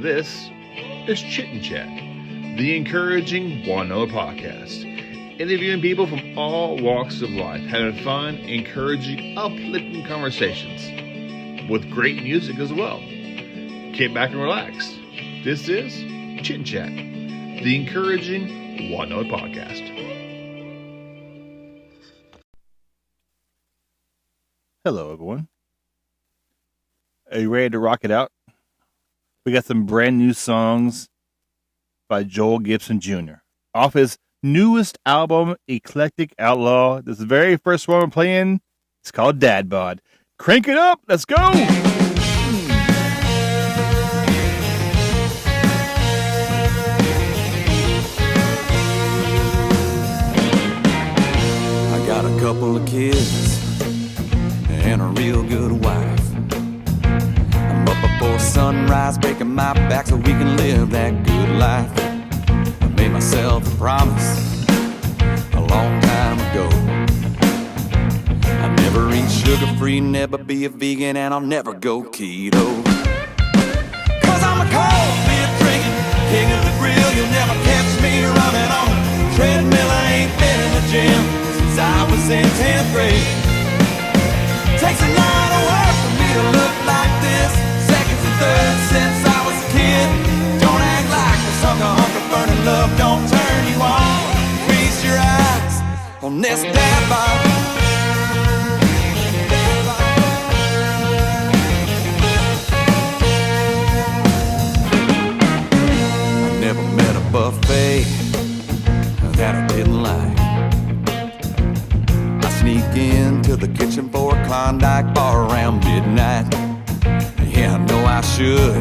This is Chit Chat, the encouraging one another podcast, interviewing people from all walks of life, having fun, encouraging, uplifting conversations with great music as well. Kick back and relax. This is Chit Chat, the encouraging one another podcast. Hello, everyone. Are you ready to rock it out? We got some brand new songs by Joe Gibson Jr. off his newest album, Eclectic Outlaw. This is the very first one we're playing. It's called Dad Bod. Crank it up. Let's go. I got a couple of kids and a real good wife. I'm up before sunrise, breaking my back so we can live that good life. I made myself a promise a long time ago. I'll never eat sugar-free, never be a vegan, and I'll never go keto. Cause I'm a cold beer drinking, king of the grill. You'll never catch me running on a treadmill. I ain't been in the gym since I was in 10th grade. Takes a lot of work for me to look like this. Seconds and thirds since I was a kid. Don't act like this hunk of burning love don't turn you on. Feast your eyes on this dad bod. I never met a buffet that I didn't like. Sneak into the kitchen for a Klondike bar around midnight. Yeah, I know I should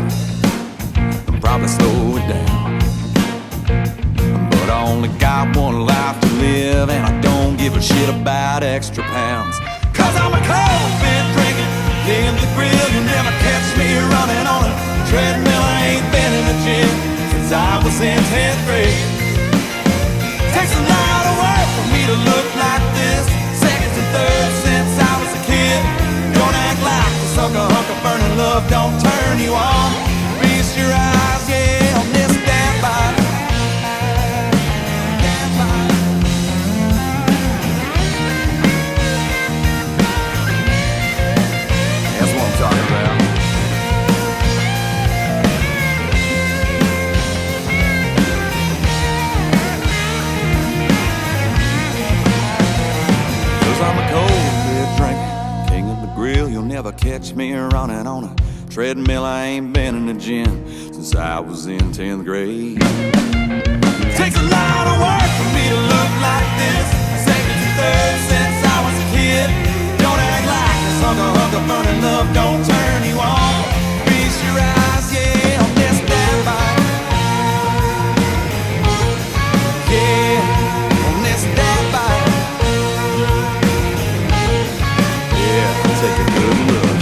and probably slow it down, but I only got one life to live, and I don't give a shit about extra pounds. Cause I'm a cold beer drinking, king of the grill. You'll never catch me running on a treadmill. I ain't been in the gym since I was in 10th grade. Takes a lot of work for me to look like this. Third since I was a kid. Don't act like the sucker hunk of burning love don't turn you on. Feast your eyes, yeah, on this dad bod. That's what I'm talking about. I'm a cold beer drinker, king of the grill. You'll never catch me running on a treadmill. I ain't been in the gym since I was in 10th grade. Takes a lot of work for me to look like this. Seconds and thirds since I was a kid. Don't act like this hunk of burning love don't turn you on. Feast your eyes, yeah, on this dad bod. Yeah, on this dad bod. Take a good look.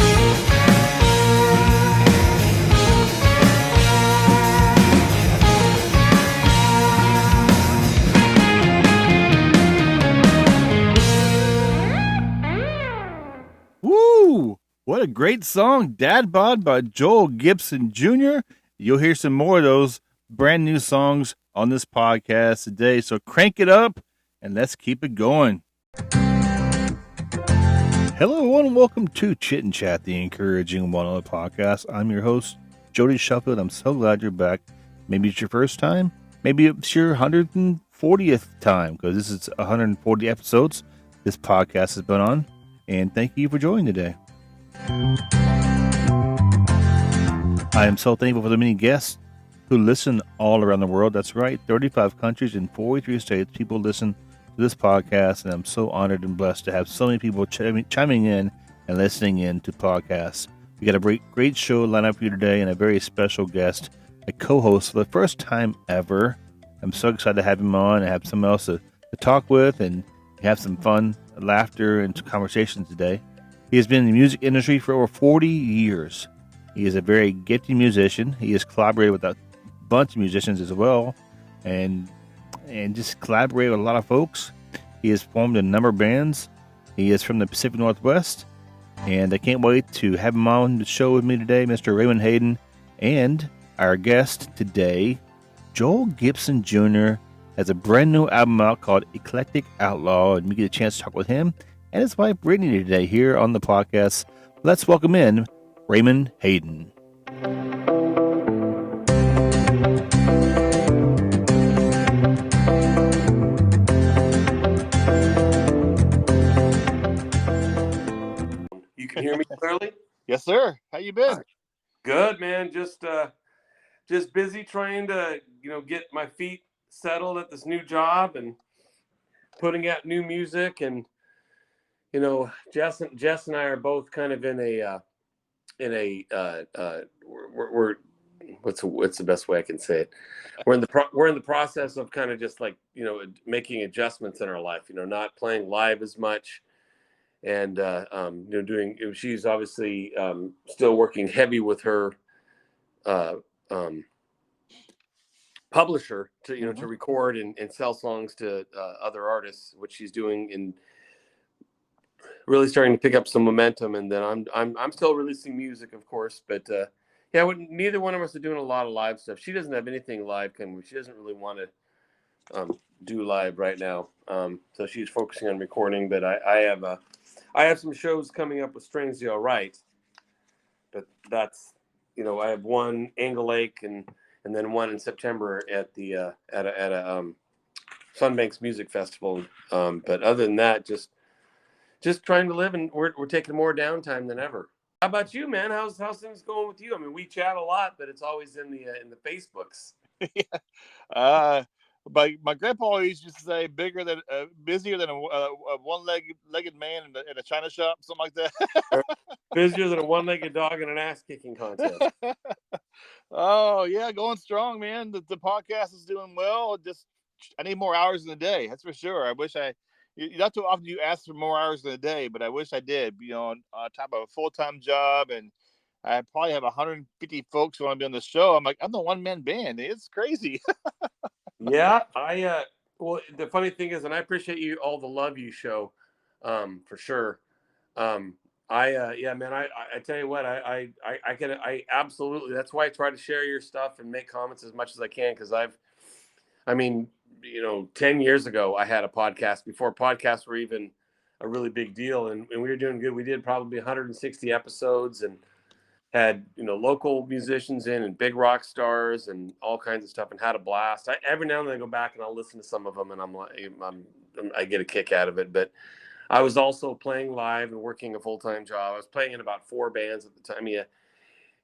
Woo! What a great song, Dad Bod by Joel Gibson Jr. You'll hear some more of those brand new songs on this podcast today. So crank it up and let's keep it going. Hello, everyone, and welcome to Chit and Chat, the encouraging one other podcast. I'm your host, Jody Sheffield. I'm so glad you're back. Maybe it's your first time. Maybe it's your 140th time, because this is 140 episodes this podcast has been on. And thank you for joining today. I am so thankful for the many guests who listen all around the world. That's right, 35 countries and 43 states. People listen to this podcast, and I'm so honored and blessed to have so many people chiming in and listening in to podcasts. We got a great show lined up for you today, and a very special guest, a co-host for the first time ever. I'm so excited to have him on and have someone else to talk with and have some fun, laughter, and conversations today. He has been in the music industry for over 40 years. He is a very gifted musician. He has collaborated with a bunch of musicians as well, and just collaborated with a lot of folks. He has formed a number of bands. He is from the Pacific Northwest, and I can't wait to have him on the show with me today, Mr. Raymond Hayden. And Our guest today, Joe Gibson Jr., has a brand new album out called Eclectic Outlaw, and we get a chance to talk with him and his wife Brittany today here on the podcast. Let's welcome in Raymond Hayden. You can hear me clearly? Yes, sir. How you been? Good, man. Just busy trying to, get my feet settled at this new job and putting out new music. And, Jess and I are both kind of we're what's the best way I can say it? We're in the process of kind of just like, making adjustments in our life, not playing live as much. And she's obviously still working heavy with her publisher to to record and sell songs to other artists, which she's doing, and really starting to pick up some momentum. And then I'm still releasing music, of course, but neither one of us are doing a lot of live stuff. She doesn't have anything live coming. She doesn't really want to do live right now, so she's focusing on recording. But I have some shows coming up with Strangely All Right, but that's, I have one Angle Lake and then one in September at the at a Sunbanks Music Festival. But other than that, just trying to live, and we're taking more downtime than ever. How about you, man? How's things going with you? I mean, we chat a lot, but it's always in the Facebooks. Yeah. My grandpa always used to say, busier than a one-legged man in a china shop, something like that. Busier than a one-legged dog in an ass-kicking contest. Oh yeah, going strong, man. The podcast is doing well. I need more hours in the day. That's for sure. I wish not too often you ask for more hours in the day, but I wish I did. On top of a full-time job, and I probably have 150 folks who want to be on the show. I'm like, I'm the one-man band. It's crazy. Yeah, well, the funny thing is, and I appreciate you all the love you show, for sure. Man, I tell you what, I absolutely, that's why I try to share your stuff and make comments as much as I can. Cause 10 years ago I had a podcast before podcasts were even a really big deal, and we were doing good. We did probably 160 episodes and had local musicians in and big rock stars and all kinds of stuff, and had a blast. Every now and then I go back and I'll listen to some of them, and I get a kick out of it. But I was also playing live and working a full-time job. I was playing in about 4 bands at the time. Yeah,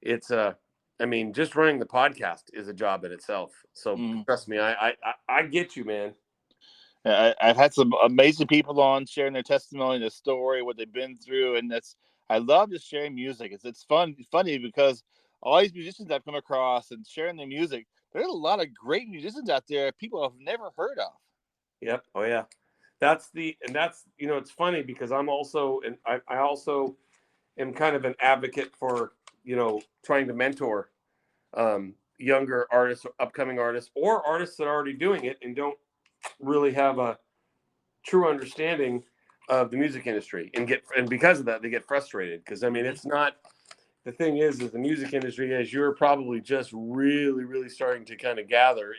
it's just running the podcast is a job in itself. So trust me, I get you, man. I've had some amazing people on sharing their testimony, their story, what they've been through, and I love just sharing music. It's funny because all these musicians I've come across and sharing their music, there's a lot of great musicians out there people have never heard of. Yep. Oh yeah. That's it's funny because I'm also, and I also am kind of an advocate for, trying to mentor younger artists, or upcoming artists, or artists that are already doing it and don't really have a true understanding of the music industry, and because of that they get frustrated, because it's not, the thing is the music industry, as you're probably just really, really starting to kind of gather,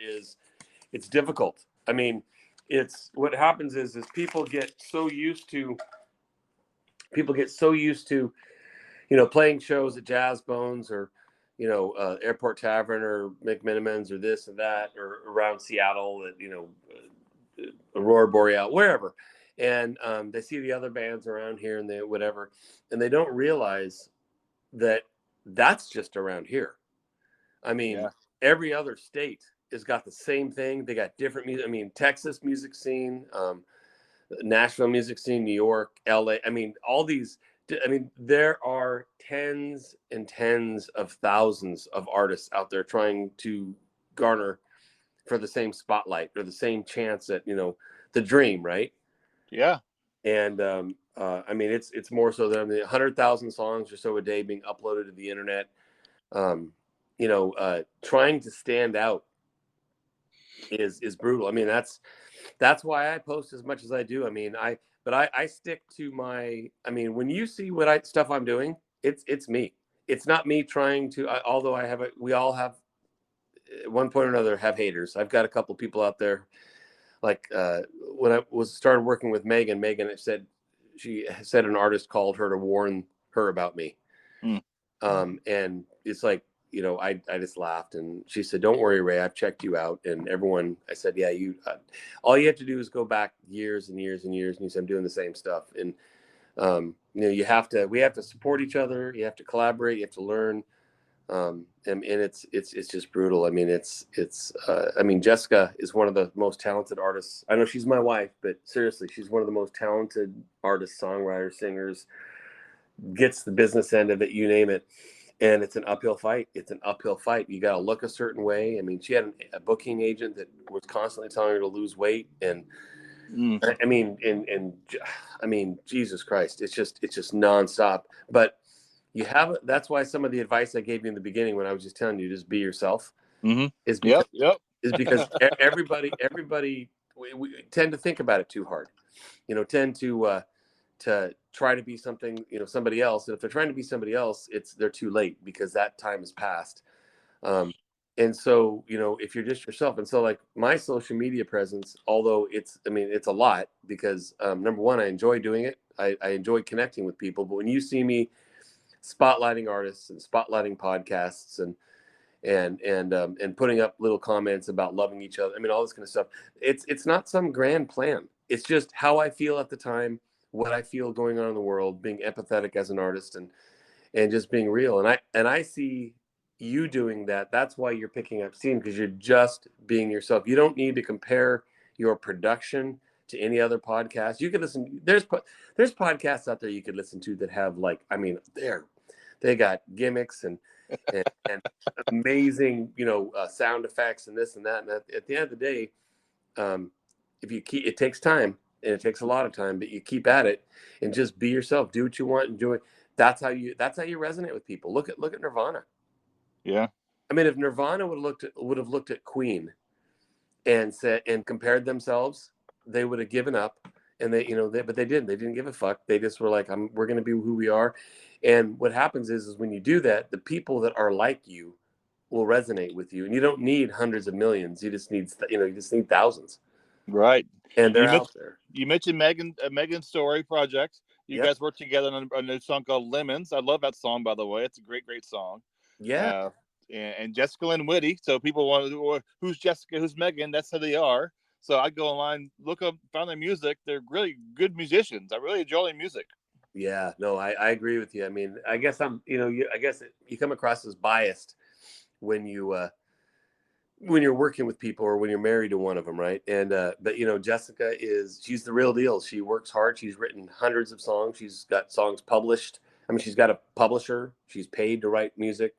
it's difficult. It's what happens is people get so used to playing shows at Jazz Bones or Airport Tavern or McMinimans or this and that, or around Seattle at Aurora Boreal, wherever. And they see the other bands around here and and they don't realize that that's just around here. Every other state has got the same thing. They got different music. Texas music scene, Nashville music scene, New York, LA. All these. There are tens and tens of thousands of artists out there trying to garner for the same spotlight or the same chance at, the dream, right? Yeah. And it's more so that 100,000 songs or so a day being uploaded to the internet. Trying to stand out is brutal. That's why I post as much as I do. I stick to my, when you see stuff I'm doing, it's me. It's not me trying to, although we all have at one point or another have haters. I've got a couple people out there, like when I started working with Megan she said an artist called her to warn her about me. And it's like, I just laughed, and she said, "Don't worry, Ray, I've checked you out." And I said, "Yeah, all you have to do is go back years and years and years." And you said, "I'm doing the same stuff." And, we have to support each other. You have to collaborate. You have to learn. And it's just brutal. I mean, Jessica is one of the most talented artists. I know she's my wife, but seriously, she's one of the most talented artists, songwriters, singers, gets the business end of it, you name it. And it's an uphill fight. You got to look a certain way. I mean, she had a booking agent that was constantly telling her to lose weight. And Jesus Christ, it's just nonstop. But that's why some of the advice I gave you in the beginning, when I was just telling you, just be yourself, is because everybody, we tend to think about it too hard, tend to try to be something, somebody else. And if they're trying to be somebody else, they're too late, because that time has passed. And so, if you're just yourself, and so like my social media presence, although it's a lot, because number one, I enjoy doing it. I enjoy connecting with people, but when you see me spotlighting artists and spotlighting podcasts and putting up little comments about loving each other, all this kind of stuff, it's not some grand plan. It's just how I feel at the time, what I feel going on in the world, being empathetic as an artist, and just being real. And I see you doing that. That's why you're picking up steam, because you're just being yourself. You don't need to compare your production to any other podcast. You could listen. There's podcasts out there you could listen to that have they got gimmicks and amazing, sound effects and this and that. And at the end of the day, it takes time, and it takes a lot of time, but you keep at it and just be yourself. Do what you want and do it. That's how you resonate with people. Look at Nirvana. Yeah. If Nirvana would have looked at Queen and compared themselves, they would have given up. And but they didn't. They didn't give a fuck. They just were like, we're going to be who we are. And what happens is when you do that, the people that are like you will resonate with you. And you don't need hundreds of millions. You just need thousands. Right. And they're out there. You mentioned Megan's Story project. You guys worked together on a song called Lemons. I love that song, by the way. It's a great, great song. Yeah. And Jessica Lynn Whitty. So people want to, who's Jessica, who's Megan? That's who they are. So I go online, look up, find their music. They're really good musicians. I really enjoy their music. Yeah, no, I agree with you. I guess you come across as biased when you're working with people, or when you're married to one of them, right? And but Jessica she's the real deal. She works hard. She's written hundreds of songs. She's got songs published. She's got a publisher. She's paid to write music.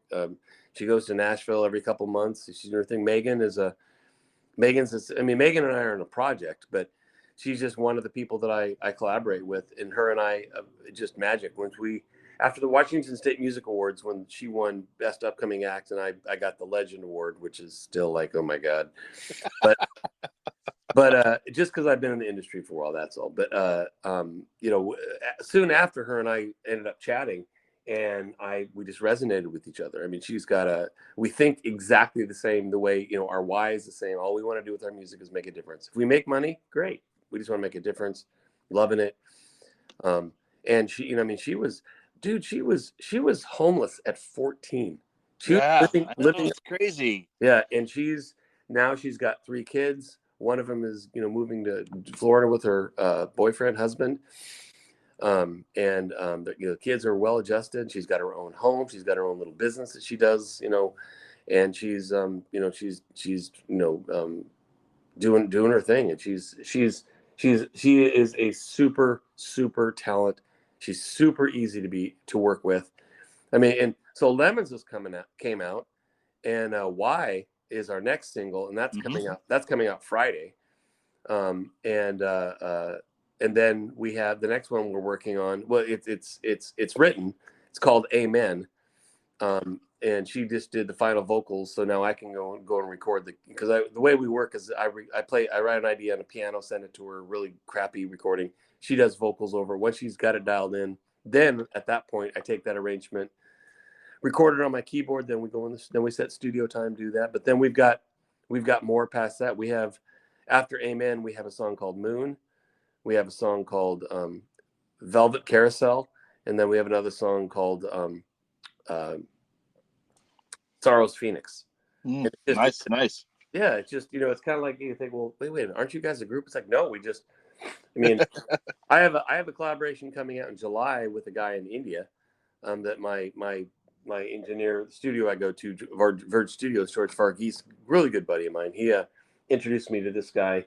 She goes to Nashville every couple months. She's doing her thing. Megan and I are in a project, but she's just one of the people that I collaborate with, and her and I just magic. After the Washington State Music Awards, when she won Best Upcoming Act, and I got the Legend Award, which is still like, oh my God. But just because I've been in the industry for a while, that's all. But soon after, her and I ended up chatting, and we just resonated with each other. We think exactly the same, the way, our why is the same. All we want to do with our music is make a difference. If we make money, great. We just want to make a difference, loving it. And she was homeless at 14. She was living. It's crazy. Yeah. And she's got 3 kids. One of them is, moving to Florida with her husband. The kids are well adjusted. She's got her own home. She's got her own little business that she does, and she's doing her thing. And she is a super, super talent. She's super easy to work with. And so Lemons came out, and Why is our next single, and that's coming out. That's coming out Friday. And then we have the next one we're working on. Well, it's written. It's called Amen. And she just did the final vocals, so now I can go and record because the way we work is I write an idea on a piano, send it to her, really crappy recording. She does vocals over. Once she's got it dialed in, then at that point I take that arrangement, record it on my keyboard. Then we go in this. Then we set studio time, do that. But then we've got more past that. We have after Amen, we have a song called Moon. We have a song called Velvet Carousel, and then we have another song called Sorrow's Phoenix. Nice. Yeah, it's just, it's kind of like you think, well, wait, aren't you guys a group? It's like, no, I mean, I have a collaboration coming out in July with a guy in India, that my engineer, the studio I go to, Verge Studios, George Farghese, really good buddy of mine. He introduced me to this guy,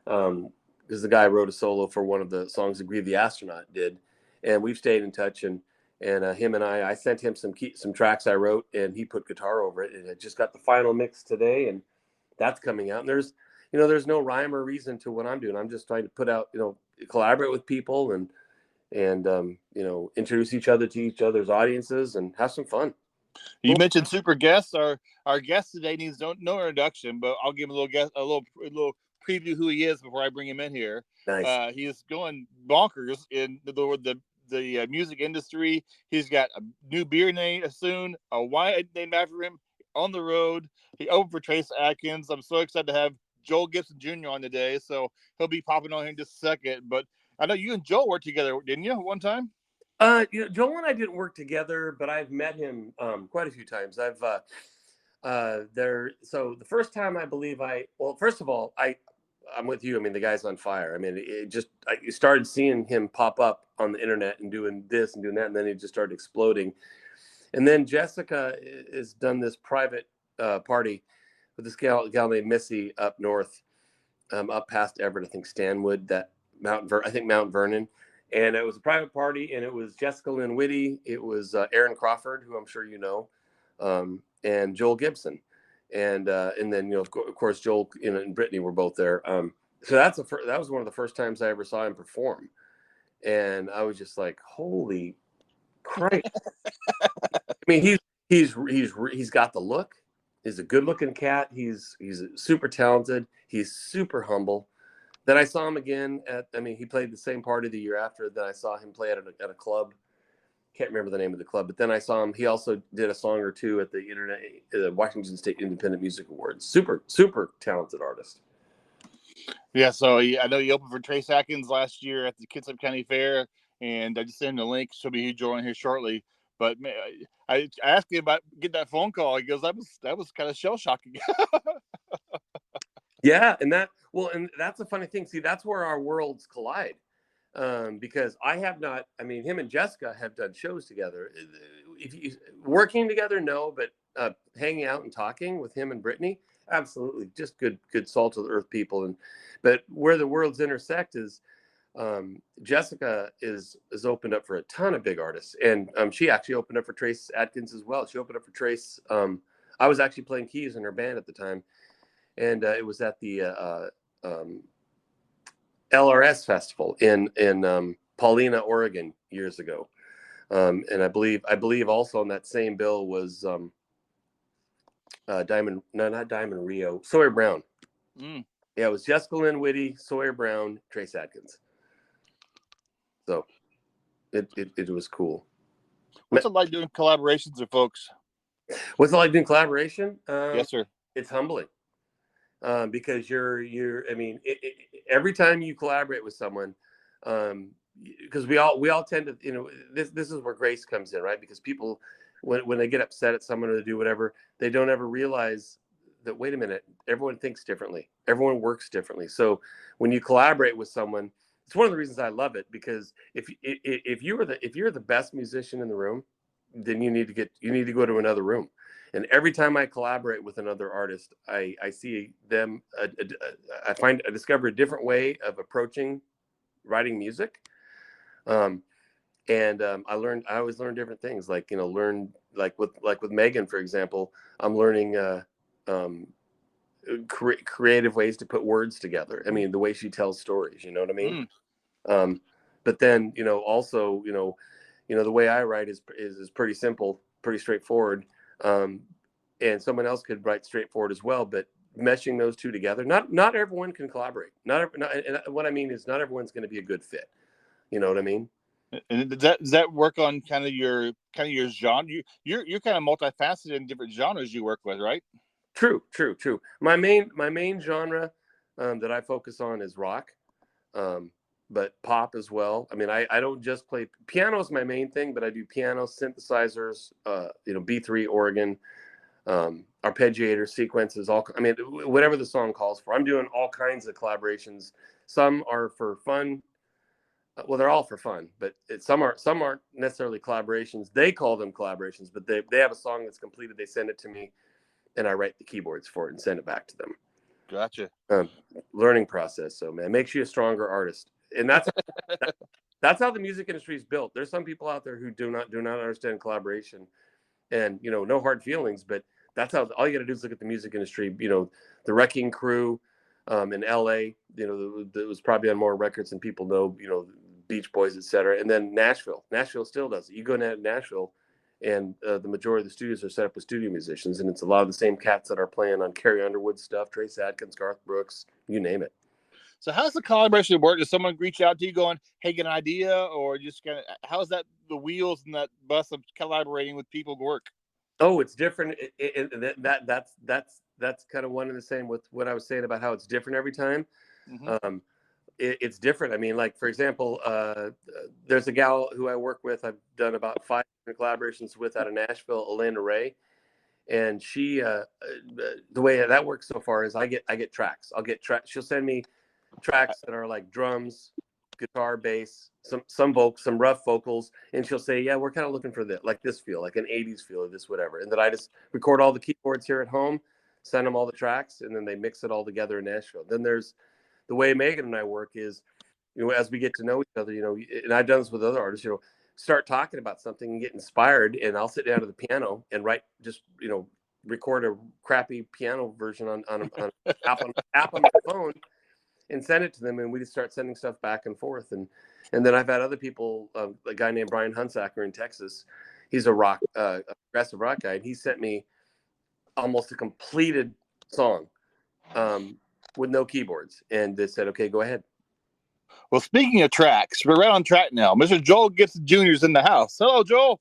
because the guy wrote a solo for one of the songs that Grieve the Astronaut did, and we've stayed in touch. And him and I sent him some tracks I wrote, and he put guitar over it, and it just got the final mix today, and that's coming out. And there's no rhyme or reason to what I'm doing. I'm just trying to put out, collaborate with people and introduce each other to each other's audiences and have some fun. You mentioned super guests. Our guest today needs no introduction, but I'll give him a little preview who he is before I bring him in here. Nice. He is going bonkers in the music industry. He's got a new beer name soon, a wine named after him, on the road. He opened for Trace Adkins. I'm so excited to have Joe Gibson Jr. on today, so he'll be popping on here in just a second. But I know you and Joe worked together, didn't you, one time? Joel and I didn't work together, but I've met him quite a few times. So the first time first of all, I'm with you. I mean, the guy's on fire. I mean, you started seeing him pop up on the internet and doing this and doing that, and then he just started exploding. And then Jessica has done this private party with this gal named Missy up north, up past Everett, I think Stanwood, Mount Vernon. And it was a private party, and it was Jessica Lynn Whitty. It was Aaron Crawford, who I'm sure you know, and Joel Gibson. And then, of course, Joel and Brittany were both there. So that was one of the first times I ever saw him perform. And I was just like, holy Christ. I mean, he's got the look. He's a good looking cat. He's super talented. He's super humble. Then I saw him again he played the same party the year after. Then I saw him play at a club. Can't remember the name of the club, but then I saw him. He also did a song or two at the Washington State Independent Music Awards. Super, super talented artist. Yeah, so I know you opened for Trace Adkins last year at the Kitsap County Fair, and I just sent him the link. She'll be joining here shortly. But man, I asked him about getting that phone call. He goes, that was kind of shell shocking. Yeah, and that's a funny thing. See, that's where our worlds collide. Because him and Jessica have done shows together. If you working together, no, but hanging out and talking with him and Brittany, absolutely, just good salt of the earth people. But where the worlds intersect is, Jessica is opened up for a ton of big artists, and she actually opened up for Trace Adkins as well. She opened up for Trace. I was actually playing keys in her band at the time, and it was at the LRS festival in Paulina, Oregon, years ago. And I believe also on that same bill was not Diamond Rio, Sawyer Brown. Yeah, it was Jessica Lynn Whitty, Sawyer Brown, Trace Adkins. So it was cool. What's it like doing collaborations with folks? What's it like doing collaboration? Yes, sir. It's humbling. Because every time you collaborate with someone, because we all tend to, this is where grace comes in, right? Because people, when they get upset at someone or they do whatever, they don't ever realize that, wait a minute, everyone thinks differently. Everyone works differently. So when you collaborate with someone, it's one of the reasons I love it, because if you're the best musician in the room, then you need to go to another room. And every time I collaborate with another artist, I see them. I discover a different way of approaching writing music. I always learn different things. Like with Megan, for example, I'm learning creative ways to put words together. I mean, the way she tells stories. You know what I mean? But then also the way I write is pretty simple, pretty straightforward. And someone else could write straightforward as well, but meshing those two together, not everyone can collaborate. And what I mean is not everyone's going to be a good fit. You know what I mean? And does that work on kind of your genre? You're kind of multifaceted in different genres you work with, right? True. My main genre that I focus on is rock, but pop as well. I mean, I don't just play piano is my main thing, but I do piano, synthesizers, B3 organ, arpeggiator sequences, whatever the song calls for. I'm doing all kinds of collaborations. Some are for fun. Well, they're all for fun, but some aren't necessarily collaborations. They call them collaborations, but they have a song that's completed. They send it to me, and I write the keyboards for it and send it back to them. Gotcha. Learning process. So, man, makes you a stronger artist, and that's how the music industry is built. There's some people out there who do not understand collaboration, and no hard feelings, but that's how. All you got to do is look at the music industry. The Wrecking Crew in LA. That was probably on more records than people know. Beach Boys, etc. And then Nashville still does it. You go to Nashville, and the majority of the studios are set up with studio musicians, and it's a lot of the same cats that are playing on Carrie Underwood stuff, Trace Adkins, Garth Brooks, you name it. So how's the collaboration work? Does someone reach out to you going, hey, get an idea, or just kind of how's that the wheels in that bus of collaborating with people work? Oh, it's different. That's kind of one and the same with what I was saying about how it's different every time. Mm-hmm. It's different. I mean, like, for example, there's a gal who I work with. I've done about 5 collaborations with out of Nashville, Elena Ray. And she, the way that works so far is I get tracks. She'll send me tracks that are like drums, guitar, bass, some rough vocals. And she'll say, yeah, we're kind of looking for this feel, like an 80s feel or this, whatever. And then I just record all the keyboards here at home, send them all the tracks, and then they mix it all together in Nashville. Then there's the way Megan and I work is, as we get to know each other, and I've done this with other artists, start talking about something and get inspired, and I'll sit down to the piano and write, just, record a crappy piano version on an app on my phone and send it to them, and we just start sending stuff back and forth. And then I've had other people, a guy named Brian Hunsacker in Texas, he's a progressive rock guy, and he sent me almost a completed song with no keyboards, and they said, okay, go ahead. Well, speaking of tracks, we're right on track now. Mr. Joel Gibson Jr. is in the house. Hello, Joel.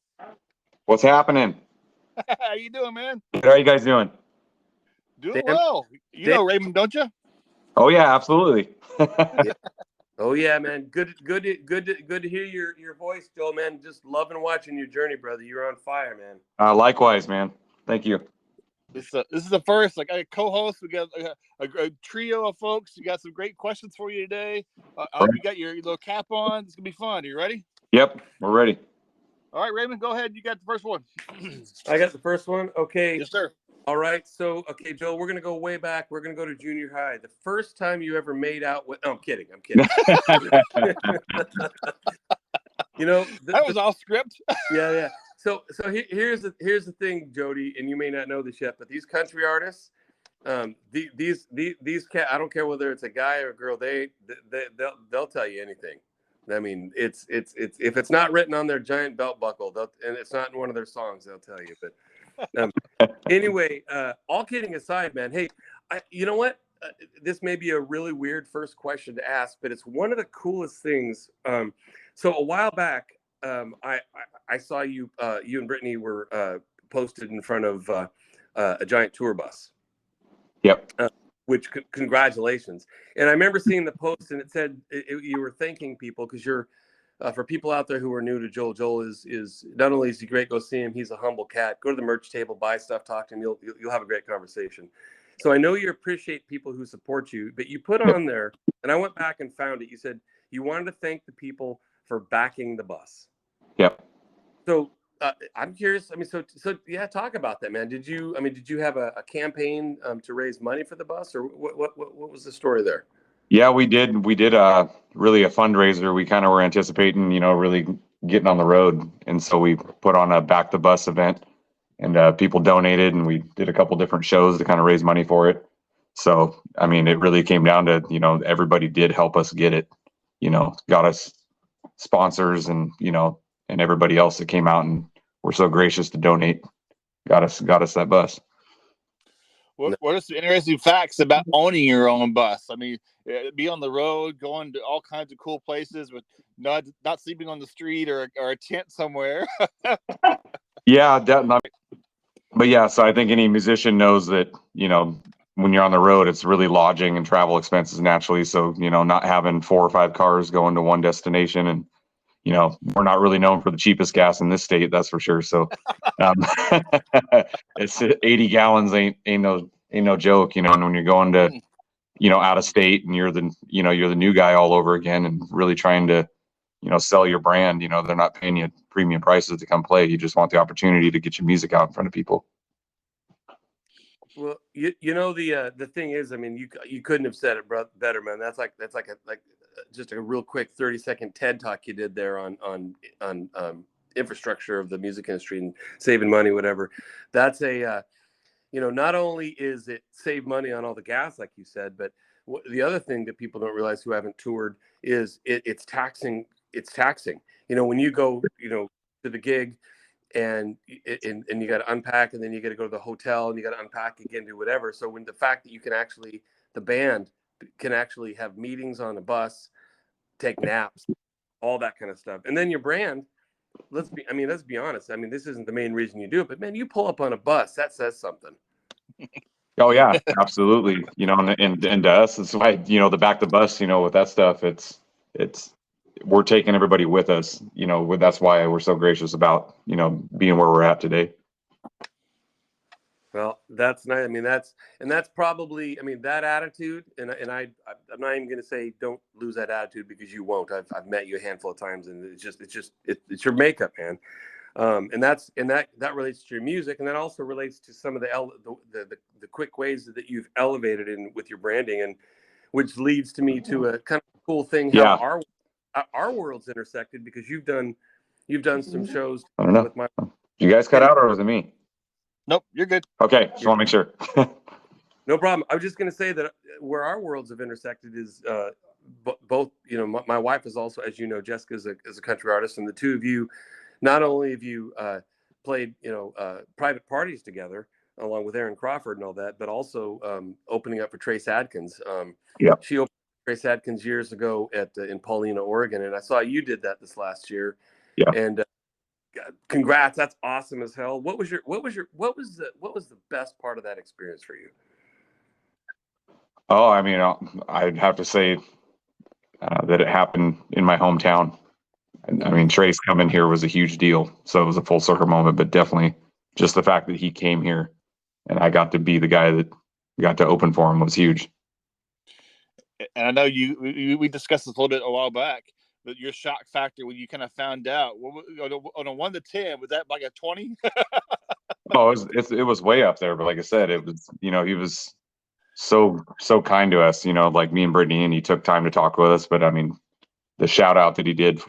What's happening? How you doing, man? How are you guys doing? Doing well. You know Raymond, don't you? Oh yeah, absolutely. Yeah. Oh yeah, man. Good to hear your voice, Joel, man. Just loving watching your journey, brother. You're on fire, man. Likewise, man. Thank you. This is the first. Like, I co-host. We got a trio of folks. You got some great questions for you today. You got your little cap on. It's gonna be fun. Are you ready? Yep, we're ready. All right, Raymond, go ahead. You got the first one. I got the first one. Okay. Yes, sir. All right. So, okay, Joe, we're gonna go way back. We're gonna go to junior high. The first time you ever made out with? Oh, I'm kidding. That was all script. Yeah. So here's the thing, Jody, and you may not know this yet, but these country artists, these I don't care whether it's a guy or a girl, they'll tell you anything. I mean, it's if it's not written on their giant belt buckle, and it's not in one of their songs, they'll tell you. But anyway, all kidding aside, man. Hey, you know what? This may be a really weird first question to ask, but it's one of the coolest things. So a while back, I saw you and Brittany were posted in front of a giant tour bus. Yep. Which congratulations. And I remember seeing the post, and it said you were thanking people because you're for people out there who are new to Joel. Joel is not only is he great, go see him. He's a humble cat. Go to the merch table, buy stuff, talk to him. You'll have a great conversation. So I know you appreciate people who support you, but you put on there, and I went back and found it. You said you wanted to thank the people for backing the bus. Yep. So I'm curious. I mean, so yeah, talk about that, man. Did you have a campaign to raise money for the bus, or what was the story there? Yeah, we did really a fundraiser. We kind of were anticipating, really getting on the road, and so we put on a back the bus event, and people donated, and we did a couple different shows to kind of raise money for it. So I mean, it really came down to everybody did help us get it. Got us sponsors, and and everybody else that came out and were so gracious to donate, got us that bus. What are some interesting facts about owning your own bus? I mean, be on the road, going to all kinds of cool places with not sleeping on the street or a tent somewhere. Yeah, definitely. But yeah, so I think any musician knows that, when you're on the road, it's really lodging and travel expenses naturally. So, not having 4 or 5 cars going to one destination, and, we're not really known for the cheapest gas in this state, that's for sure. So, it's 80 gallons ain't no joke, and when you're going to, out of state, and you're the new guy all over again, and really trying to, sell your brand, they're not paying you premium prices to come play. You just want the opportunity to get your music out in front of people. Well, the thing is, I mean, you couldn't have said it better, man. That's like just a real quick 30-second TED talk you did there on infrastructure of the music industry and saving money, whatever. That's not only is it save money on all the gas, like you said, but the other thing that people don't realize who haven't toured is it's taxing. It's taxing. When you go, to the gig, and you got to unpack, and then you got to go to the hotel, and you got to unpack again, do whatever. So when the fact that you can actually, the band can actually have meetings on a bus, take naps, all that kind of stuff, and then your brand. Let's be honest. I mean, this isn't the main reason you do it, but man, you pull up on a bus, that says something. Oh yeah, absolutely. And to us, it's why, the back the bus, with that stuff, it's we're taking everybody with us, that's why we're so gracious about, being where we're at today. Well, that's nice. I mean, that's probably, that attitude, and I'm not even going to say don't lose that attitude, because you won't. I've met you a handful of times, and it's your makeup, man. And that relates to your music, and that also relates to some of the quick ways that you've elevated in with your branding, and which leads to me to a kind of cool thing. Yeah. How our worlds intersected, because you've done some shows. I don't know. With you guys cut out, or was it me? Nope, you're good. Okay, just want to make sure. No problem. I was just going to say that where our worlds have intersected is both. My wife is also, as you know, Jessica is a country artist, and the two of you, not only have you played private parties together along with Aaron Crawford and all that, but also opening up for Trace Adkins. Yeah, she opened for Trace Adkins years ago in Paulina, Oregon, and I saw you did that this last year. Yeah, and congrats, that's awesome as hell. What was the best part of that experience for you? Oh, I mean, I'd have to say that it happened in my hometown. I mean, Trace coming here was a huge deal, so it was a full circle moment. But definitely, just the fact that he came here and I got to be the guy that got to open for him was huge. And I know we discussed this a little bit a while back. But your shock factor when you kind of found out, on a 1 to 10, was that like a 20? Oh, it was way up there. But like I said, it was, he was so kind to us, like me and Brittany, and he took time to talk with us. But I mean, the shout out that he did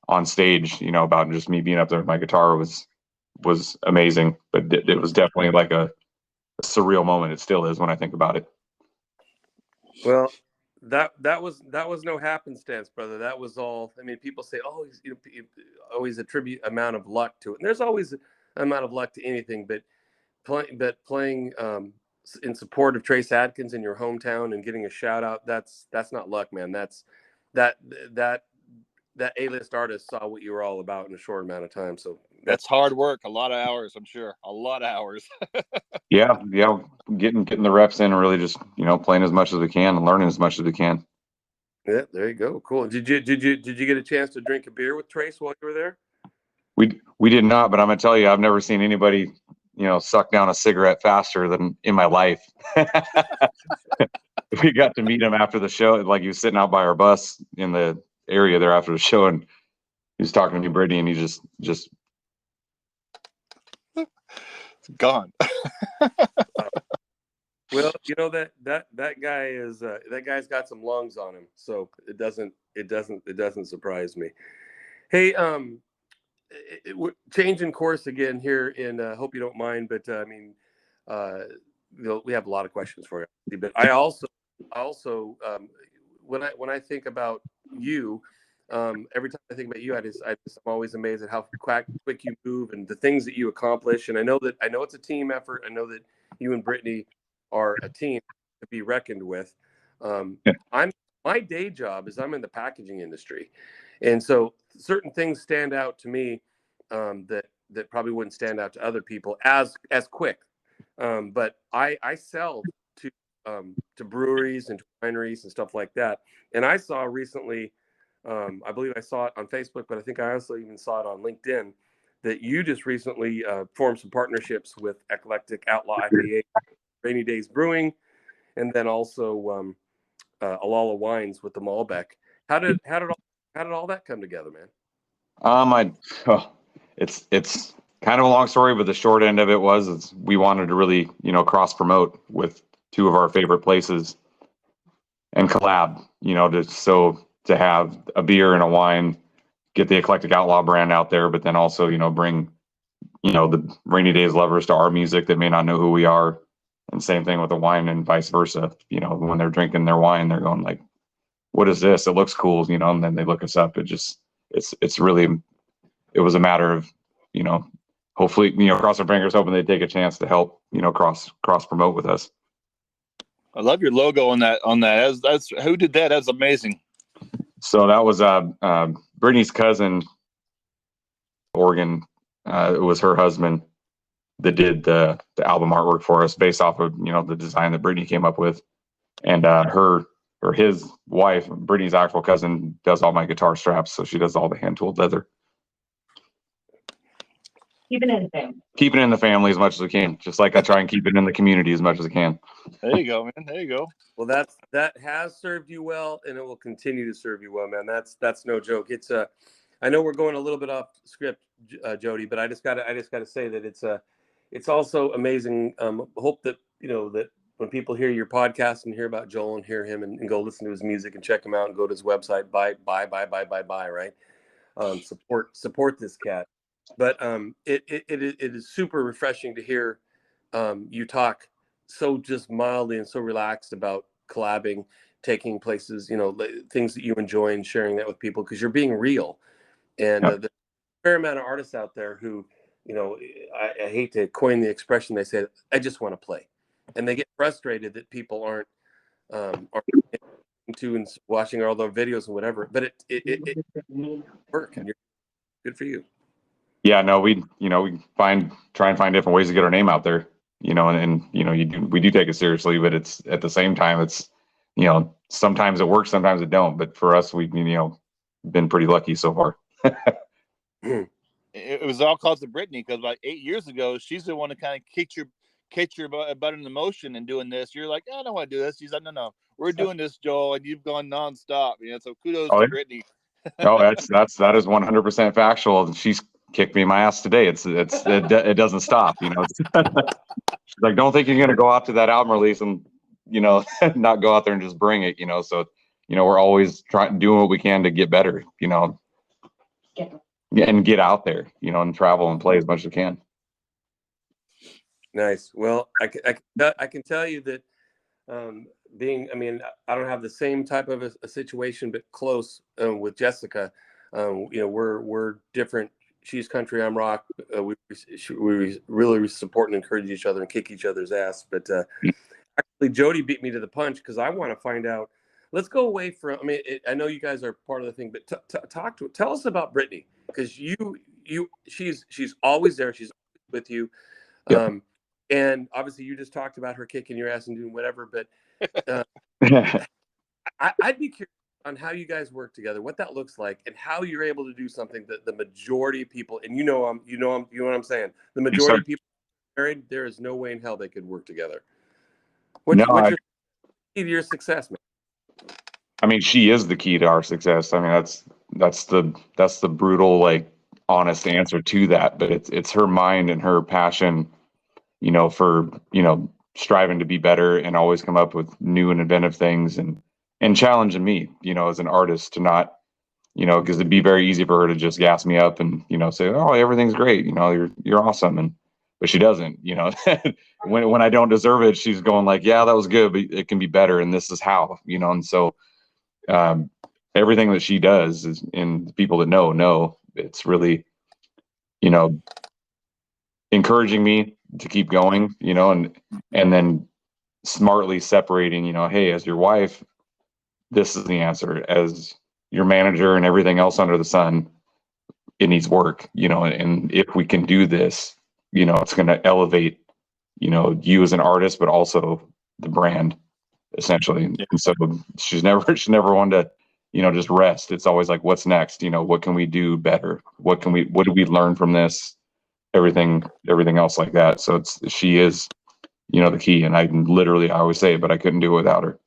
on stage, about just me being up there with my guitar was amazing. But it was definitely like a surreal moment. It still is when I think about it. Well, that was no happenstance, brother. That was all. I mean, people say, oh, always attribute amount of luck to it, and there's always an amount of luck to anything. But playing in support of Trace Adkins in your hometown and getting a shout out, that's not luck, man. That A-list artist saw what you were all about in a short amount of time. So that's hard work, a lot of hours, I'm sure, a lot of hours. Yeah, getting the reps in and really just playing as much as we can and learning as much as we can. Yeah, there you go. Cool. Did you get a chance to drink a beer with Trace while you were there? We did not, but I'm gonna tell you, I've never seen anybody suck down a cigarette faster than in my life. We got to meet him after the show. Like, he was sitting out by our bus in the area there after the show, and he was talking to me, Brittany, and he just gone. Well, that guy is that guy's got some lungs on him, so it doesn't surprise me. Hey, changing course again here, and hope you don't mind, but I mean, we have a lot of questions for you, but I also when I think about you, every time I think about you, I'm always amazed at how quick you move and the things that you accomplish. And I know it's a team effort. I know that you and Brittany are a team to be reckoned with. My day job is I'm in the packaging industry, and so certain things stand out to me that probably wouldn't stand out to other people as quick. But I sell to breweries and to wineries and stuff like that. And I saw recently, I believe I saw it on Facebook, but I think I also even saw it on LinkedIn, that you just recently formed some partnerships with Eclectic Outlaw IPA, Rainy Days Brewing, and then also Alala Wines with the Malbec. How did all that come together, man? It's kind of a long story, but the short end of it was we wanted to really, cross promote with two of our favorite places and collab, to have a beer and a wine, get the Eclectic Outlaw brand out there, but then also, bring, the Rainy Days lovers to our music that may not know who we are. And same thing with the wine and vice versa. When they're drinking their wine, they're going like, what is this? It looks cool, and then they look us up. It was a matter of, hopefully, cross our fingers, hoping they take a chance to help, cross promote with us. I love your logo on that. That's who did that? That's amazing. So that was Brittany's cousin, Oregon. It was her husband that did the album artwork for us based off of, the design that Brittany came up with. And his wife, Brittany's actual cousin, does all my guitar straps. So she does all the hand-tooled leather. Keeping it in the family. Keeping it in the family as much as we can. Just like I try and keep it in the community as much as I can. There you go, man. There you go. Well, that has served you well, and it will continue to serve you well, man. That's no joke. It's I know we're going a little bit off script, Jody, but I just gotta say that it's also amazing. Hope that that when people hear your podcast and hear about Joel and hear him and go listen to his music and check him out and go to his website, buy, right? Support this cat. But it is super refreshing to hear you talk so just mildly and so relaxed about collabing, taking places, things that you enjoy and sharing that with people because you're being real. And there's a fair amount of artists out there who, I hate to coin the expression, they say, I just want to play. And they get frustrated that people aren't into and watching all their videos and whatever. But it work, and you're good for you. Yeah, no, we try and find different ways to get our name out there, and we do take it seriously, but it's at the same time, it's, sometimes it works, sometimes it don't. But for us, we've, been pretty lucky so far. It was all cause of Brittany, because like 8 years ago, she's the one that kind of kicked your butt in the motion and doing this. You're like, I don't want to do this. She's like, no, we're doing this, Joel, and you've gone nonstop. So kudos to Brittany. Oh, that is 100% factual. She's kicked me in my ass today. It doesn't stop. She's like, don't think you're gonna go out to that album release and not go out there and just bring it. So we're always doing what we can to get better. And get out there. And travel and play as much as we can. Nice. Well, I can tell you that I don't have the same type of a situation, but close with Jessica. We're different. She's country, I'm rock. We really support and encourage each other and kick each other's ass. But actually, Jody beat me to the punch because I want to find out. Let's go away from. I know you guys are part of the thing, but tell us about Brittany, because she's always there. She's always with you. Yep. And obviously, you just talked about her kicking your ass and doing whatever. But I'd be curious on how you guys work together, what that looks like, and how you're able to do something that the majority of people, and you know what I'm saying. The majority of people married, there is no way in hell they could work together. What's your key to your success, man? She is the key to our success. That's the brutal, honest answer to that. But it's her mind and her passion, for striving to be better and always come up with new and inventive things and challenging me, as an artist to not, because it'd be very easy for her to just gas me up and, say, oh, everything's great. You're awesome. But she doesn't, when I don't deserve it, she's going like, yeah, that was good, but it can be better. And this is how, and so, everything that she does is, and the people that know, it's really, encouraging me to keep going, and then smartly separating, hey, as your wife, this is the answer. As your manager and everything else under the sun, it needs work, and if we can do this, it's going to elevate, you as an artist, but also the brand, essentially. Yeah. And so she's never one to, just rest. It's always like, what's next? What can we do better? What do we learn from this? Everything else like that. So she is, the key. And I always say it, but I couldn't do it without her.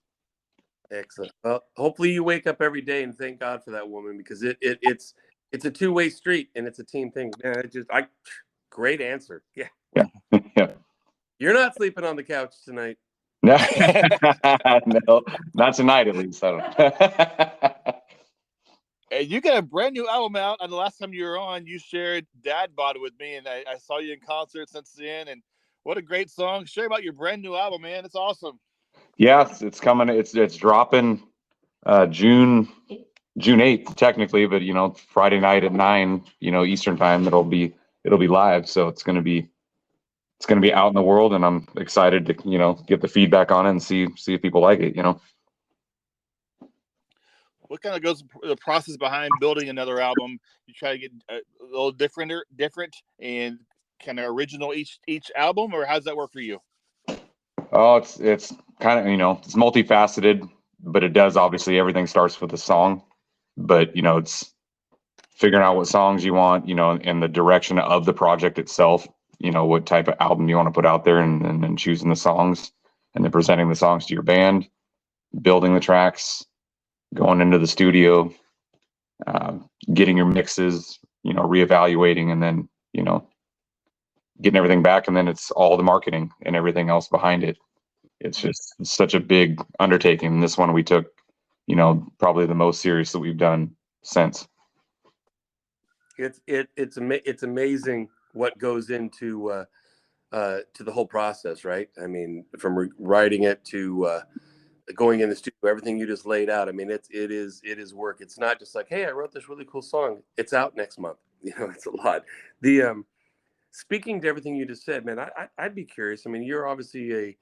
Excellent. Well, hopefully you wake up every day and thank God for that woman, because it's a two-way street and it's a team thing. Man, great answer. Yeah. Yeah. You're not sleeping on the couch tonight. No, no, not tonight, at least. I don't. Hey, you got a brand new album out, and the last time you were on, you shared Dad Bought It with me, and I saw you in concert since then, and what a great song. Share about your brand new album, man. It's awesome. Yeah, it's coming. It's dropping June 8th, technically, but Friday night at 9, Eastern time, it'll be live. So it's gonna be out in the world, and I'm excited to get the feedback on it and see if people like it. What kind of goes the process behind building another album? You try to get a little different and kind of original each album, or how does that work for you? Oh, it's kind of, it's multifaceted, but it does, obviously everything starts with a song, but it's figuring out what songs you want, and the direction of the project itself, what type of album you want to put out there, and then choosing the songs, and then presenting the songs to your band, building the tracks, going into the studio, getting your mixes, reevaluating, and then, getting everything back. And then it's all the marketing and everything else behind it. It's just such a big undertaking. This one we took, probably the most serious that we've done since. It's amazing what goes into to the whole process, right? I mean, from writing it to going in the studio, everything you just laid out. I mean, it is work. It's not just like, hey, I wrote this really cool song, it's out next month. It's a lot. The speaking to everything you just said, man, I'd be curious. I mean, you're obviously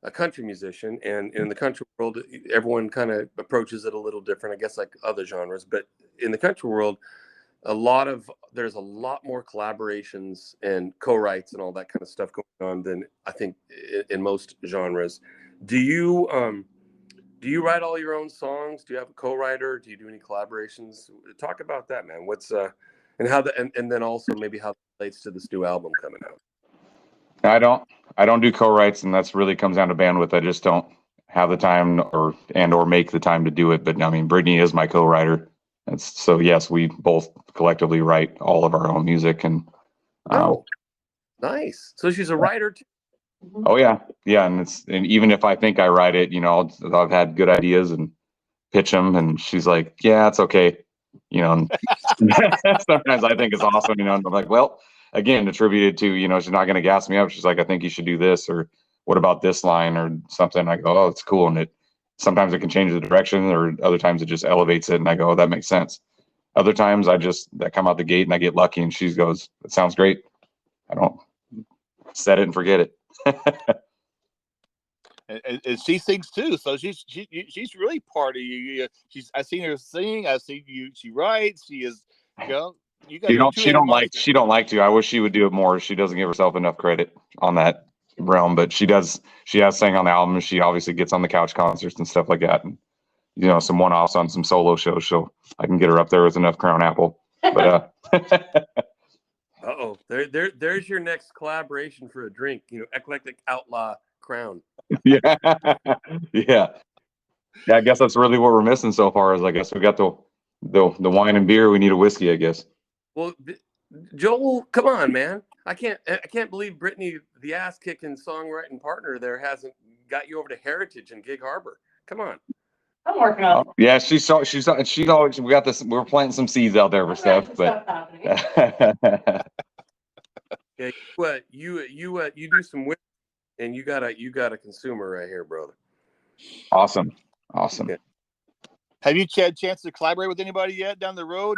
a country musician, and in the country world, everyone kind of approaches it a little different, I guess, like other genres. But in the country world, there's a lot more collaborations and co-writes and all that kind of stuff going on than I think in most genres. Do you write all your own songs? Do you have a co-writer? Do you do any collaborations? Talk about that, man. What's and how and then also maybe how it relates to this new album coming out. I don't do co-writes, and that's really comes down to bandwidth. I just don't have the time or make the time to do it. But I mean, Brittany is my co-writer. So yes, we both collectively write all of our own music. And nice. So she's a writer too. Oh yeah. And even if I think I write it, I've had good ideas and pitch them, and she's like, yeah, it's okay. And sometimes I think it's awesome, and I'm like, well, again, attributed to, she's not going to gas me up. She's like, I think you should do this, or what about this line or something. I go, oh, it's cool. And sometimes it can change the direction, or other times it just elevates it. And I go, oh, that makes sense. Other times I come out the gate and I get lucky, and she goes, it sounds great. I don't set it and forget it. And she sings too, so she's really part of you. I've seen her sing. I've seen you. She writes. She is. She don't like to. I wish she would do it more. She doesn't give herself enough credit on that realm, but she does. She has sang on the album. She obviously gets on the couch concerts and stuff like that, and some one-offs on some solo shows. So I can get her up there with enough Crown Apple. But there's your next collaboration for a drink. Eclectic Outlaw Crown. Yeah. I guess that's really what we're missing so far. Is I guess we got the wine and beer. We need a whiskey, I guess. Well, Joel, come on, man. I can't believe Brittany, the ass kicking songwriting partner there, hasn't got you over to Heritage and Gig Harbor. Come on. I'm working on it. Yeah, she's always, we got this. We're planting some seeds out there for stuff, but. Yeah, you do some whiskey, and you got a consumer right here, brother. Awesome. Okay. Have you had a chance to collaborate with anybody yet down the road?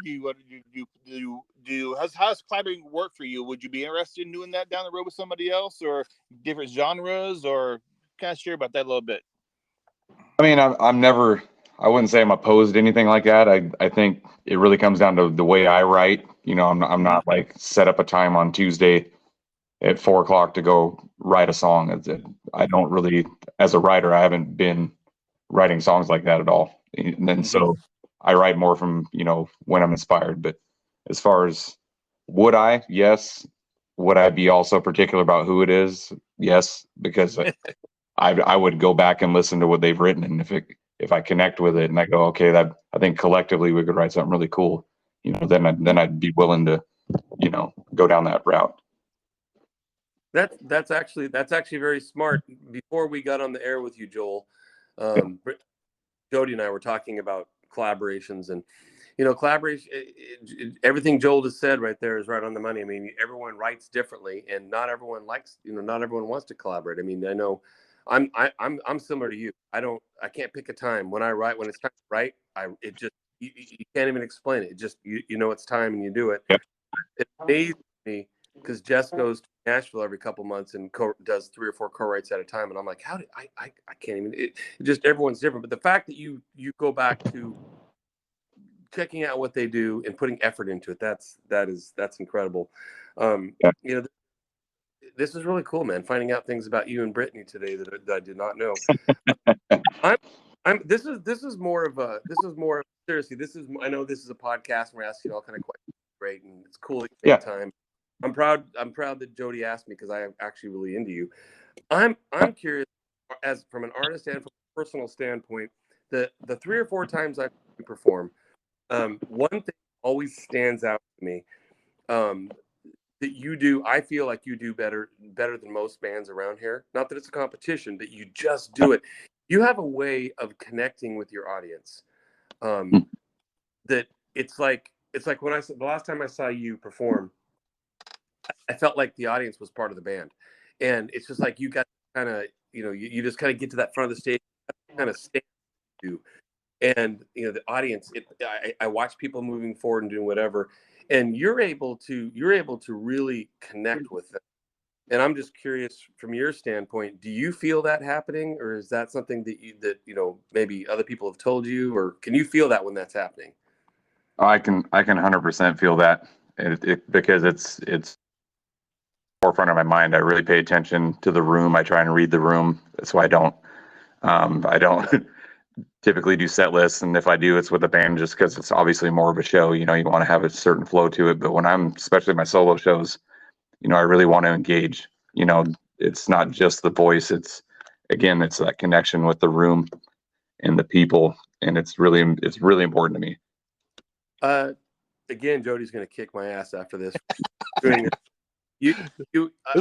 How's collaborating work for you? Would you be interested in doing that down the road with somebody else, or different genres, or kind of share about that a little bit. I mean, I wouldn't say I'm opposed to anything like that. I think it really comes down to the way I write. I'm not like set up a time on Tuesday at 4 o'clock to go write a song. I don't really, as a writer, I haven't been writing songs like that at all. And then so I write more from, when I'm inspired. But as far as would I? Yes. Would I be also particular about who it is? Yes, because I would go back and listen to what they've written, and if I connect with it and I go, okay, that I think collectively we could write something really cool, then I'd be willing to, go down that route. That's actually very smart. Before we got on the air with you, Joel, Jody and I were talking about collaborations, and collaboration. Everything Joel just said right there is right on the money. I mean, everyone writes differently, and not everyone not everyone wants to collaborate. I mean, I know I'm similar to you. I can't pick a time when I write. When it's time to write, you can't even explain it. It just it's time and you do it. Yep. It amazes me because Jess goes to Nashville every couple months and does 3 or 4 co-writes at a time, and I'm like, how did I can't even. It just everyone's different. But the fact that you go back to checking out what they do and putting effort into it, that's incredible. This is really cool, man. Finding out things about you and Brittany today that I did not know. This is more seriously. I know this is a podcast and we're asking all kind of questions. Great, and it's cool at the same time. I'm proud that Jody asked me because I am actually really into you. I'm curious, as from an artist and from a personal standpoint, the 3 or 4 times I perform, one thing always stands out to me. That you do, I feel like you do better than most bands around here. Not that it's a competition, but you just do it. You have a way of connecting with your audience. That it's like when the last time I saw you perform, I felt like the audience was part of the band, and it's just like you got kind of you just kind of get to that front of the stage, kind of stand you, and the audience. I watch people moving forward and doing whatever. And you're able to really connect with them. And I'm just curious, from your standpoint, do you feel that happening, or is that something that maybe other people have told you, or can you feel that when that's happening? I can 100% feel that, because it's forefront of my mind. I really pay attention to the room. I try and read the room. That's why I don't typically do set lists, and if I do, it's with a band, just because it's obviously more of a show. You want to have a certain flow to it. But when especially my solo shows, I really want to engage. It's not just the voice. It's that connection with the room and the people, and it's really important to me. Again, Jody's going to kick my ass after this. This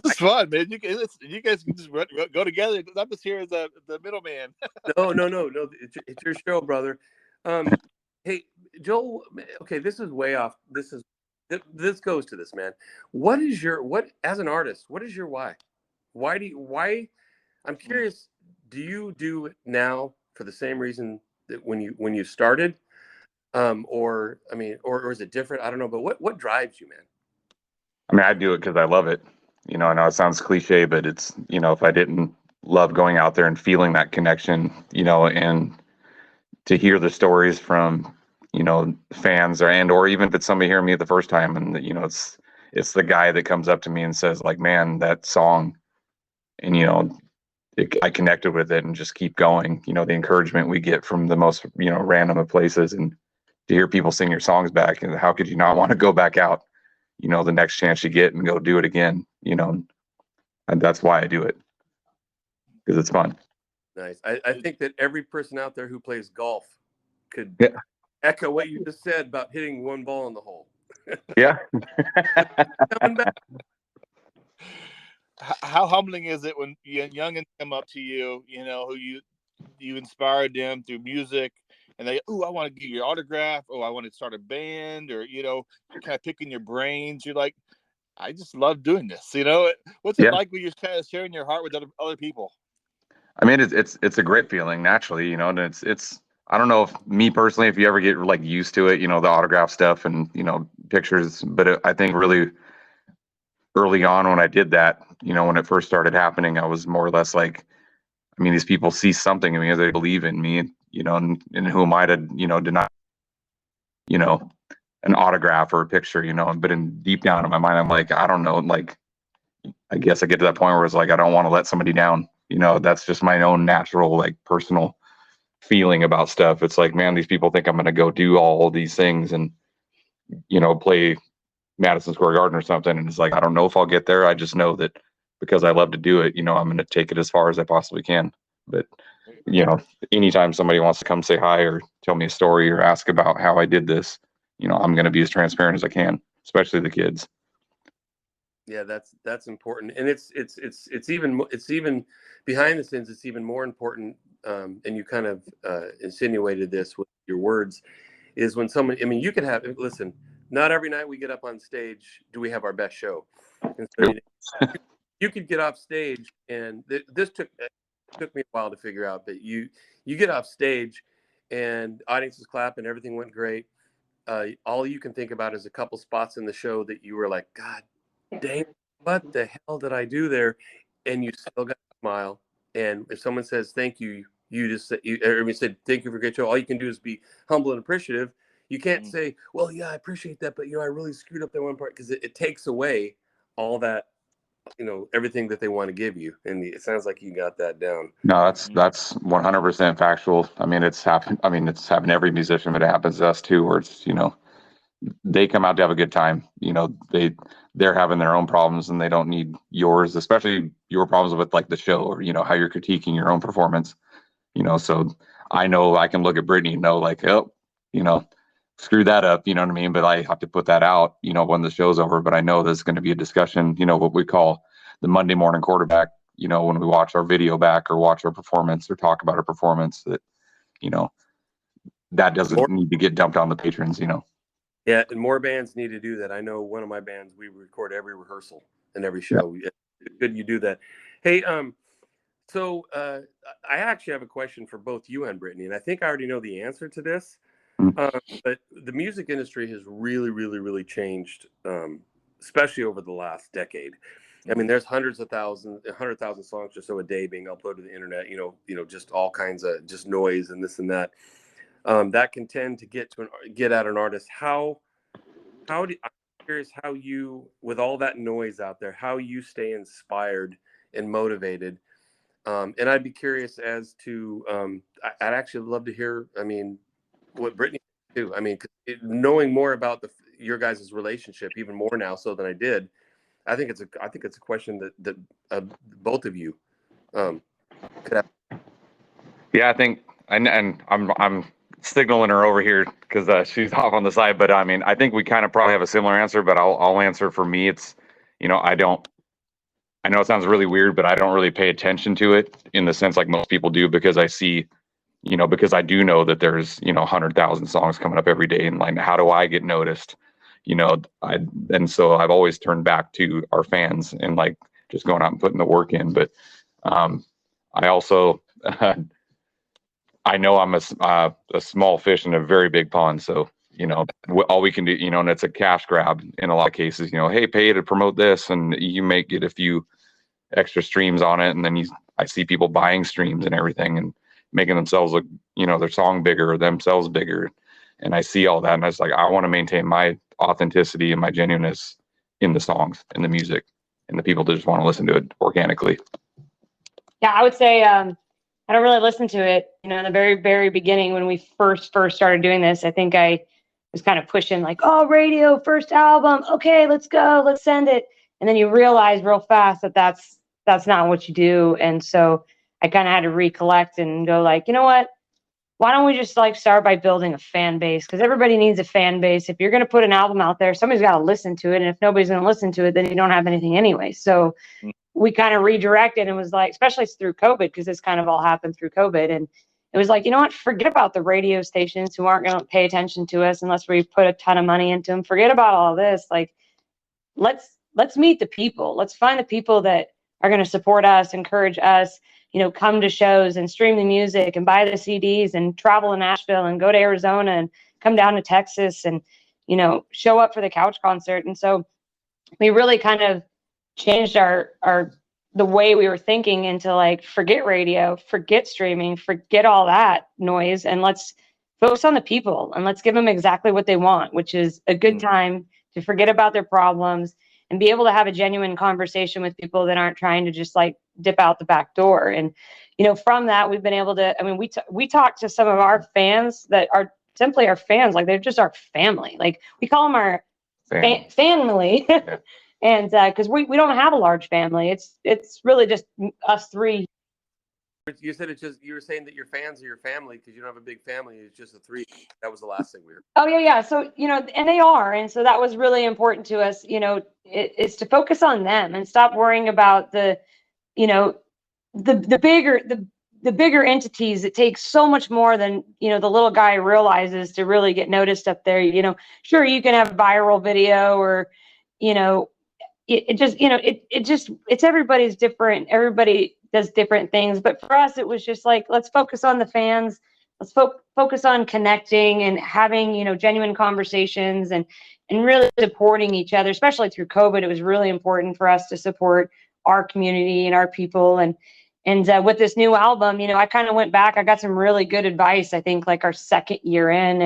is fun, man. You guys can just go together. I'm just here as the middleman. No. It's your show, brother. Hey, Joel. Okay, this is way off. This goes to this, man. As an artist? What is your why? Why? I'm curious. Do you do it now for the same reason that when you started, or is it different? I don't know. But what drives you, man? I mean, I do it because I love it. I know it sounds cliche, but it's, if I didn't love going out there and feeling that connection, and to hear the stories from, fans or even if it's somebody hearing me the first time, and, it's the guy that comes up to me and says, like, man, that song, and, I connected with it and just keep going. The encouragement we get from the most, random of places, and to hear people sing your songs back, and how could you not want to go back out? The next chance you get and go do it again, and that's why I do it, because it's fun. Nice. I think that every person out there who plays golf could echo what you just said about hitting one ball in the hole. Yeah. Coming back. How humbling is it when youngins come up to you, who you inspired them through music, and they, I want to get your autograph. I want to start a band, or, you're kind of picking your brains. You're like, I just love doing this. What's it like when you're kind of sharing your heart with other people? I mean, it's a great feeling naturally, and it's, I don't know if me personally, if you ever get like used to it, the autograph stuff and, pictures, but I think really early on when I did that, when it first started happening, I was more or less like, I mean, these people see something in me, they believe in me, you know, and who am I to, you know, deny, you know, an autograph or a picture, you know, but in deep down in my mind, I'm like, I don't know, like, I guess I get to that point where it's like, I don't want to let somebody down, you know, that's just my own natural, like, personal feeling about stuff. It's like, man, these people think I'm going to go do all these things and, you know, play Madison Square Garden or something. And it's like, I don't know if I'll get there. I just know that because I love to do it, you know, I'm going to take it as far as I possibly can. But, you know, anytime somebody wants to come say hi or tell me a story or ask about how I did this, you know, I'm going to be as transparent as I can, especially the kids. Yeah, that's important. And it's even behind the scenes, it's even more important. And you kind of insinuated this with your words, is when someone, I mean, you could have, listen, not every night we get up on stage do we have our best show. And so you could get off stage, and this took me a while to figure out, but you get off stage and audience is clapping, everything went great. All you can think about is a couple spots in the show that you were like, God dang, what the hell did I do there? And you still got a smile. And if someone says thank you, you just say, everybody said thank you for a great show. All you can do is be humble and appreciative. You can't say, well, yeah, I appreciate that, but you know, I really screwed up that one part, because it takes away all that, you know, everything that they want to give you. And it sounds like you got that down. No, that's 100% factual. I mean, it's happened to every musician, but it happens to us too, where it's, you know, they come out to have a good time. You know, they're having their own problems and they don't need yours, especially your problems with like the show, or, you know, how you're critiquing your own performance, you know. So I know I can look at Brittany and know, like, oh, you know, screw that up, you know what I mean? But I have to put that out, you know, when the show's over. But I know there's going to be a discussion, you know, what we call the Monday morning quarterback, you know, when we watch our video back or watch our performance or talk about our performance, that, you know, that doesn't need to get dumped on the patrons, you know. Yeah, and more bands need to do that. I know one of my bands, we record every rehearsal and every show. Yeah. It's good you do that. Hey, so I actually have a question for both you and Brittany, and I think I already know the answer to this. But the music industry has really, really, really changed, especially over the last decade. I mean, there's 100,000 songs or so a day being uploaded to the internet. You know, just all kinds of just noise and this and that. That can tend to get at an artist. I'm curious how you, with all that noise out there, how you stay inspired and motivated. And I'd be curious as to, I'd actually love to hear, I mean, what Brittany too. I mean, knowing more about your guys' relationship, even more now so than I did. I think it's a question that both of you could have. Yeah, I think, and I'm signaling her over here because she's off on the side. But I mean, I think we kind of probably have a similar answer. But I'll answer for me. It's, you know, I know it sounds really weird, but I don't really pay attention to it in the sense like most people do, because I see, you know, because I do know that there's, you know, 100,000 songs coming up every day, and like, how do I get noticed? You know, and so I've always turned back to our fans and like just going out and putting the work in. But I also I know I'm a small fish in a very big pond. So, you know, all we can do, you know, and it's a cash grab in a lot of cases, you know, hey, pay to promote this, and you may get a few extra streams on it. And then I see people buying streams and everything and making themselves look, you know, their song bigger or themselves bigger. And I see all that. And I was like, I want to maintain my authenticity and my genuineness in the songs and the music, and the people that just want to listen to it organically. Yeah, I would say, I don't really listen to it. You know, in the very, very beginning, when we first started doing this, I think I was kind of pushing like, oh, radio, first album. Okay, let's go. Let's send it. And then you realize real fast that that's not what you do. And so I kind of had to recollect and go like, you know what? Why don't we just like start by building a fan base? Because everybody needs a fan base. If you're going to put an album out there, somebody's got to listen to it. And if nobody's going to listen to it, then you don't have anything anyway. So we kind of redirected and was like, especially through COVID, because this kind of all happened through COVID. And it was like, you know what, forget about the radio stations who aren't going to pay attention to us unless we put a ton of money into them. Forget about all this. Like, let's meet the people. Let's find the people that are going to support us, encourage us, you know, come to shows and stream the music and buy the CDs and travel to Nashville and go to Arizona and come down to Texas and, you know, show up for the couch concert. And so we really kind of changed our the way we were thinking into like, forget radio, forget streaming, forget all that noise, and let's focus on the people and let's give them exactly what they want, which is a good time to forget about their problems and be able to have a genuine conversation with people that aren't trying to just like dip out the back door. And, you know, from that, we've been able to, I mean, we talk to some of our fans that are simply our fans, like they're just our family. Like we call them our family. Yeah. And because we don't have a large family. It's really just us three. You said it's just, you were saying that your fans are your family because you don't have a big family. It's just the three. That was the last thing we were. Oh, yeah. So, you know, and they are. And so that was really important to us, you know, it's to focus on them and stop worrying about the, you know, the bigger entities. It takes so much more than, you know, the little guy realizes to really get noticed up there. You know, sure, you can have a viral video or, you know, it just, you know, it's everybody's different. Everybody does different things. But for us, it was just like, let's focus on the fans. Let's focus on connecting and having, you know, genuine conversations and really supporting each other, especially through COVID. It was really important for us to support our community and our people. And with this new album, you know, I kind of went back. I got some really good advice, I think, like our second year in.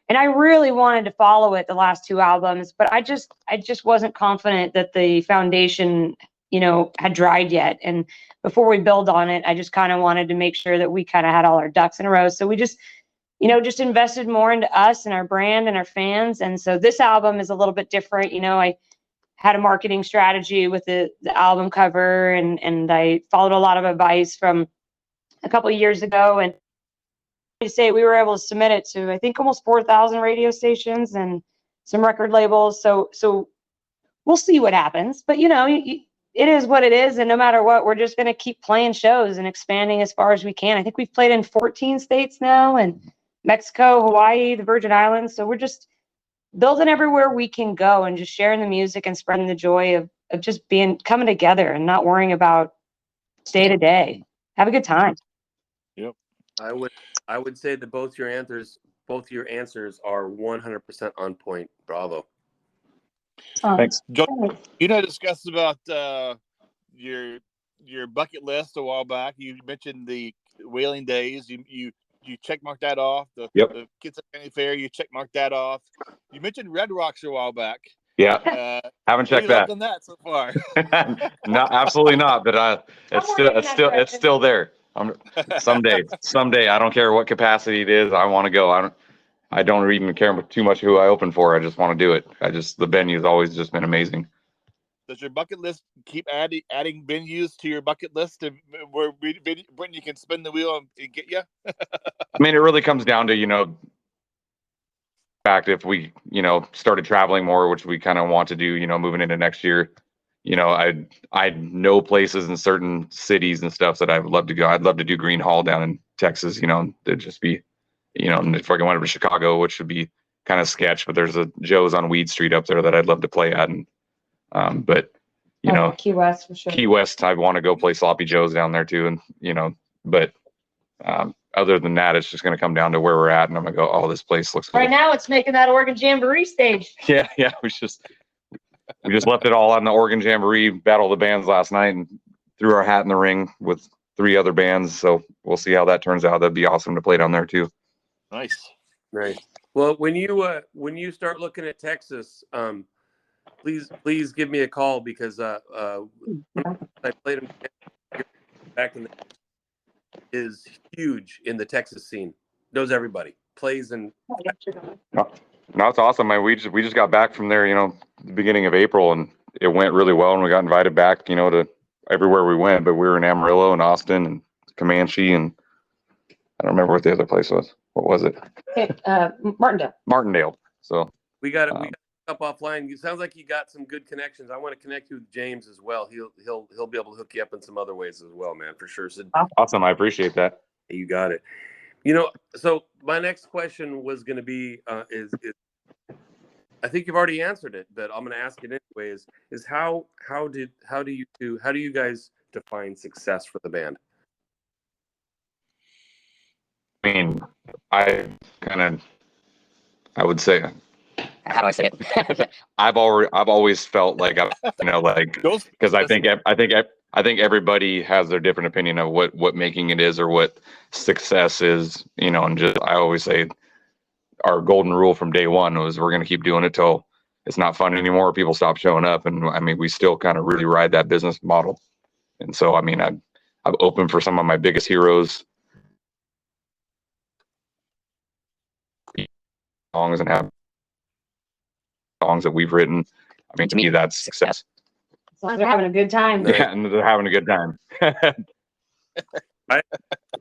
And I really wanted to follow it the last two albums, but I just wasn't confident that the foundation, you know, had dried yet. And before we build on it, I just kind of wanted to make sure that we kind of had all our ducks in a row. So we just, you know, just invested more into us and our brand and our fans. And so this album is a little bit different. You know, I had a marketing strategy with the album cover and I followed a lot of advice from a couple of years ago. And to say we were able to submit it to, I think, almost 4,000 radio stations and some record labels. So we'll see what happens. But, you know, it is what it is. And no matter what, we're just going to keep playing shows and expanding as far as we can. I think we've played in 14 states now, and Mexico, Hawaii, the Virgin Islands. So we're just building everywhere we can go and just sharing the music and spreading the joy of just coming together and not worrying about day to day. Have a good time. Yep. I would say that both your answers are 100% on point. Bravo. Thanks, Joe. You know, discussed about your bucket list a while back. You mentioned the Whaling Days. You checkmarked that off. The Kitsap County Fair. You checkmarked that off. You mentioned Red Rocks a while back. Yeah, haven't checked that. On that so far. No, absolutely not. But it's still there. Someday. I don't care what capacity it is. I want to go. I don't even care too much who I open for. I just want to do it. The venue has always just been amazing. Does your bucket list keep adding venues to your bucket list where when you can spin the wheel and get you? I mean, it really comes down to, you know, fact, if we, you know, started traveling more, which we kind of want to do, you know, moving into next year, you know, I know places in certain cities and stuff that I would love to go. I'd love to do Green Hall down in Texas, you know, it'd just be, you know, if I went over to Chicago, which would be kind of sketch, but there's a Joe's on Weed Street up there that I'd love to play at. And, but, you know, Key West for sure. Key West, I want to go play Sloppy Joe's down there too. And, you know, but, other than that, it's just going to come down to where we're at. And I'm going to go, oh, this place looks cool. Right now it's making that Oregon Jamboree stage. Yeah. We just left it all on the Oregon Jamboree Battle of the Bands last night and threw our hat in the ring with 3 other bands. So we'll see how that turns out. That'd be awesome to play down there too. Nice. Well, when you start looking at Texas, please give me a call because I played him back in the is huge in the Texas scene. Knows everybody. Plays and no, it's awesome. We just got back from there, you know, the beginning of April, and it went really well, and we got invited back, you know, to everywhere we went. But we were in Amarillo and Austin and Comanche, and I don't remember what the other place was. What was it? Martindale. So we got up offline. It sounds like you got some good connections. I want to connect you with James as well. He'll be able to hook you up in some other ways as well, man, for sure. So, awesome. I appreciate that. You got it. You know, so my next question was going to be is I think you've already answered it, but I'm going to ask it anyway. Is how do you guys define success for the band? I mean, I would say, how do I say it? I've always felt like, you know, like, because I think I think everybody has their different opinion of what making it is or what success is, you know, and just, I always say our golden rule from day one was we're going to keep doing it till it's not fun anymore. People stop showing up. And I mean, we still kind of really ride that business model. And so, I mean, I'm open for some of my biggest heroes songs and have songs that we've written. I mean, to me, that's success. As long as they're having a good time. Yeah, and they're having a good time.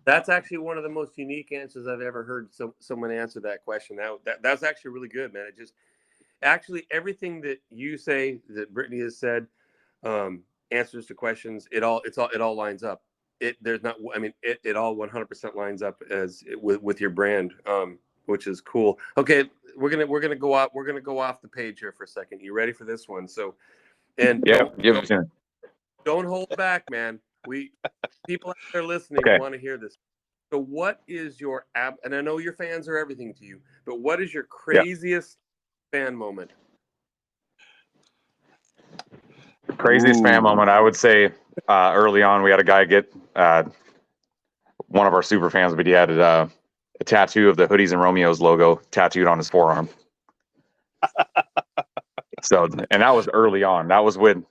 That's actually one of the most unique answers I've ever heard someone answer that question. That's actually really good, man. It just actually everything that you say, that Brittany has said, answers to questions. It all lines up. It all 100% lines up with your brand, which is cool. Okay, we're gonna go off the page here for a second. You ready for this one? So, and yeah, don't hold back, man. People out there listening want to hear this. So what is your and I know your fans are everything to you, but what is your craziest fan moment? Craziest fan moment, I would say early on, we had a guy get one of our super fans, but he had a tattoo of the Hoodies and Romeos logo tattooed on his forearm. So, and that was early on. That was when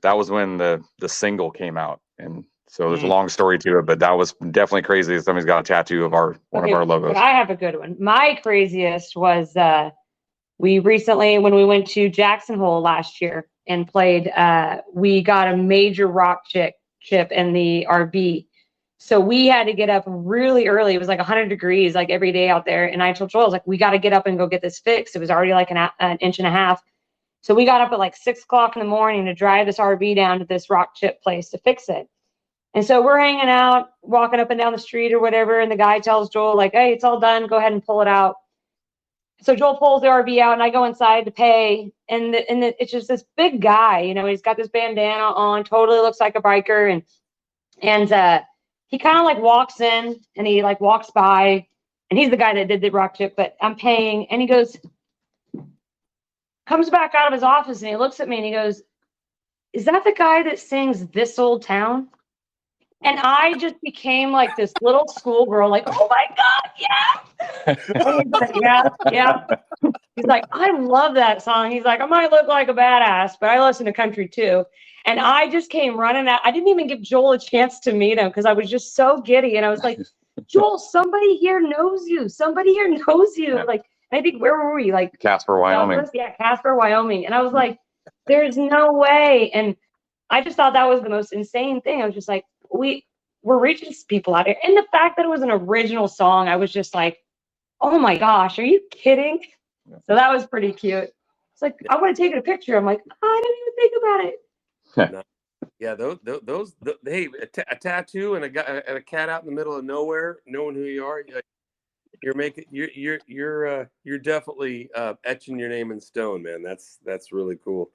the single came out, and so there's a long story to it, but that was definitely crazy. Somebody's got a tattoo of one of our logos. I have a good one. My craziest was we recently, when we went to Jackson Hole last year and played, we got a major rock chip in the RV. So we had to get up really early. It was like 100 degrees, like every day out there. And I told Joel, I was like, we got to get up and go get this fixed. It was already like an inch and a half. So we got up at like 6 o'clock in the morning to drive this RV down to this rock chip place to fix it. And so we're hanging out, walking up and down the street or whatever. And the guy tells Joel, like, hey, it's all done. Go ahead and pull it out. So Joel pulls the RV out and I go inside to pay. And it's just this big guy, you know, he's got this bandana on, totally looks like a biker. And he kind of like walks in and he like walks by, and he's the guy that did the rock chip, but I'm paying. And he comes back out of his office and he looks at me and he goes, is that the guy that sings This Old Town? And I just became like this little schoolgirl, like, oh my God, yeah. He's like, yeah. He's like, I love that song. He's like, I might look like a badass, but I listen to country too. And I just came running out. I didn't even give Joel a chance to meet him because I was just so giddy. And I was like, Joel, somebody here knows you. Somebody here knows you. Yeah. Like, I think, where were we? Like Casper, Wyoming. Yeah, Casper, Wyoming. And I was like, there's no way. And I just thought that was the most insane thing. I was just like, we're reaching people out here. And the fact that it was an original song, I was just like, oh my gosh, are you kidding? Yeah. So that was pretty cute. It's like, I want to take a picture. I'm like, I didn't even think about it. Yeah, those hey, a tattoo and a cat out in the middle of nowhere, knowing who you are, you're definitely etching your name in stone, man. That's really cool.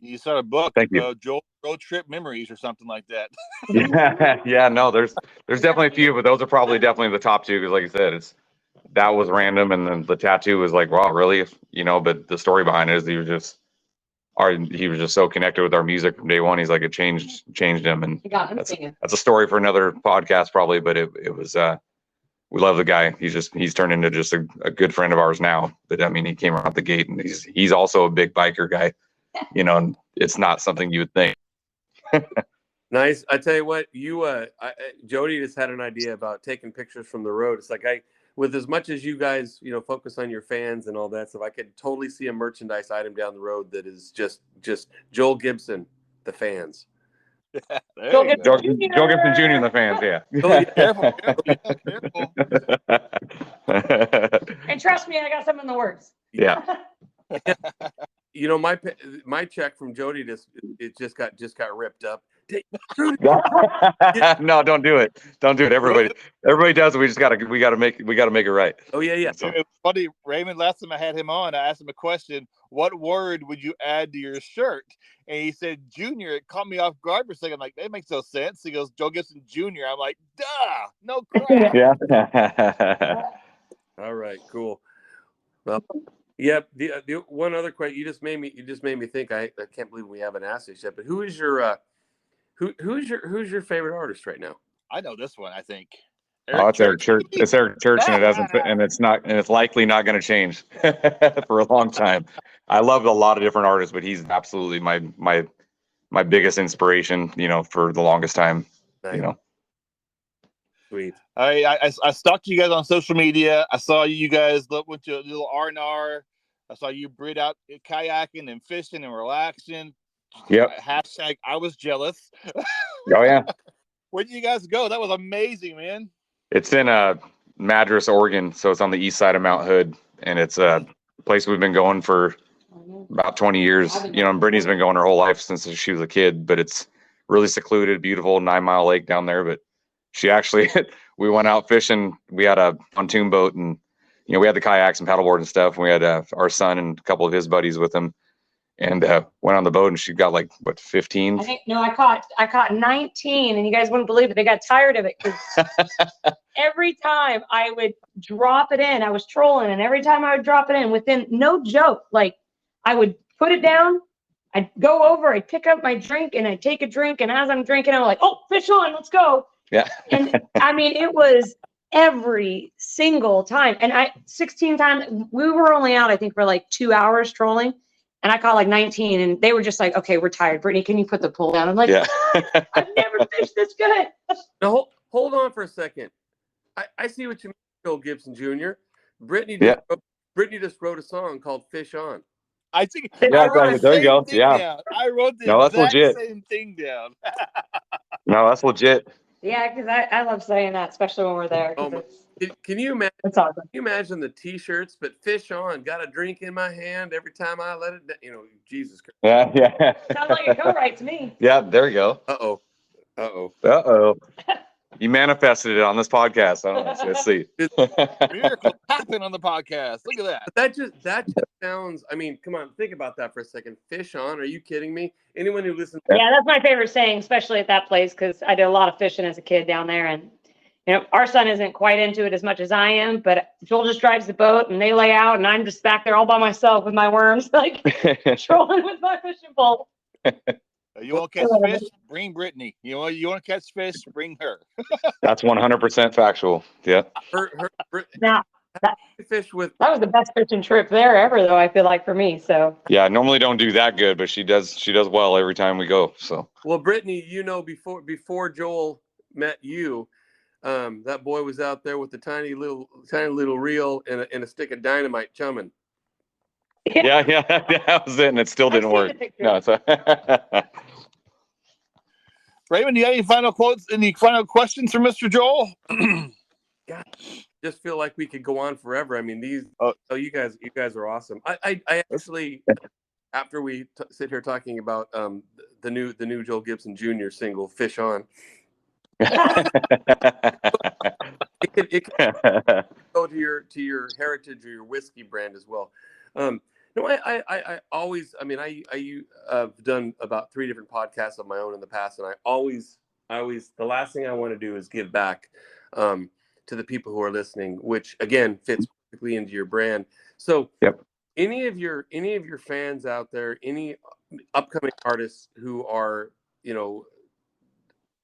You start a book, Joel Road Trip Memories or something like that. Yeah, no, there's definitely a few, but those are probably definitely the top two because, like you said, that was random, and then the tattoo was like, wow, really? You know, but the story behind it is he was just so connected with our music from day one. He's like, it changed him, and that's a story for another podcast probably. But it was we love the guy. He's turned into just a good friend of ours now. But I mean, he came out the gate, and he's also a big biker guy. You know, and it's not something you would think. Nice. I tell you what, Jody just had an idea about taking pictures from the road. It's like with as much as you guys, you know, focus on your fans and all that stuff, I could totally see a merchandise item down the road that is just Joel Gibson, the fans. Joe Gibson Jr. and the fans, yeah. Careful. And trust me, I got something in the works. Yeah. You know, my check from Jody just got ripped up. No, don't do it. Don't do it. Everybody does it. We gotta make it right. Oh yeah. So, it was funny, Raymond. Last time I had him on, I asked him a question: what word would you add to your shirt? And he said Junior. It caught me off guard for a second. I'm like, that makes no sense. He goes, Joe Gibson Jr. I'm like, duh, no crap. Yeah. All right, cool. Well, yeah. The one other question you just made me think. I can't believe we haven't asked this yet. But who is Who's your favorite artist right now? I know this one. I think. It's Eric Church. It's Eric Church, and it's likely not going to change for a long time. I love a lot of different artists, but he's absolutely my biggest inspiration. For the longest time. Nice. Sweet. I stalked you guys on social media. I saw you guys went to a little R&R. I saw you Brit out kayaking and fishing and relaxing. Yep. Hashtag I was jealous. Oh yeah. Where did you guys go? That was amazing, man. It's in Madras, Oregon, so it's on the east side of Mount Hood, and it's a place we've been going for about 20 years. And Brittany's been going her whole life since she was a kid, but it's really secluded, beautiful 9 Mile Lake down there. But she actually, we went out fishing. We had a pontoon boat, and we had the kayaks and paddleboard and stuff. And we had our son and a couple of his buddies with him, and went on the boat. And she got 15. I caught 19, and you guys wouldn't believe it. They got tired of it because every time I would drop it in, I was trolling, and every time I would drop it in, within no joke, I would put it down. I'd go over, I'd pick up my drink, and I'd take a drink. And as I'm drinking, I'm like, "Oh, fish on, let's go." Yeah. And I mean, it was every single time. And 16 times, we were only out, I think, for 2 hours trolling. And I caught 19, and they were just like, "Okay, we're tired. Brittany, can you put the pole down?" I'm like, yeah. I've never fished this good. Now, hold on for a second. I see what you mean, Joe Gibson Jr. Brittany just wrote a song called Fish On. I think there you go. Yeah. Down. I wrote the that's legit. same thing down. No, that's legit. Yeah, because I love saying that, especially when we're there. Can you imagine? It's awesome. Can you imagine the T-shirts? But Fish On, got a drink in my hand every time I let it down. Jesus Christ. Yeah. Sounds like a co-write to me. Yeah, there you go. Uh-oh. You manifested it on this podcast. I don't know. Let's see. Miracles happen on the podcast. Look at that. That just sounds. I mean, come on, think about that for a second. Fish on? Are you kidding me? Anyone who listens. Yeah, that's my favorite saying, especially at that place, because I did a lot of fishing as a kid down there, and our son isn't quite into it as much as I am. But Joel just drives the boat, and they lay out, and I'm just back there all by myself with my worms, trolling with my fishing pole. You want to catch fish? Bring Brittany. You want to catch fish? Bring her. That's 100% factual. Yeah. Now, that was the best fishing trip there ever, though, I feel like, for me. So. Yeah, I normally don't do that good, but she does well every time we go. So. Well, Brittany, before Joel met you, that boy was out there with the tiny little reel and a stick of dynamite chumming. Yeah, that was it, and it still didn't work. No, it's Raymond, do you have any final quotes? Any final questions for Mr. Joel? God, just feel like we could go on forever. I mean, you guys are awesome. I actually, after we sit here talking about the new Joe Gibson Jr. single "Fish On," it can go to your heritage or your whiskey brand as well. I always, I've done about 3 different podcasts of my own in the past, and I always, the last thing I want to do is give back to the people who are listening, which again fits perfectly into your brand. So, any of your fans out there, any upcoming artists who are,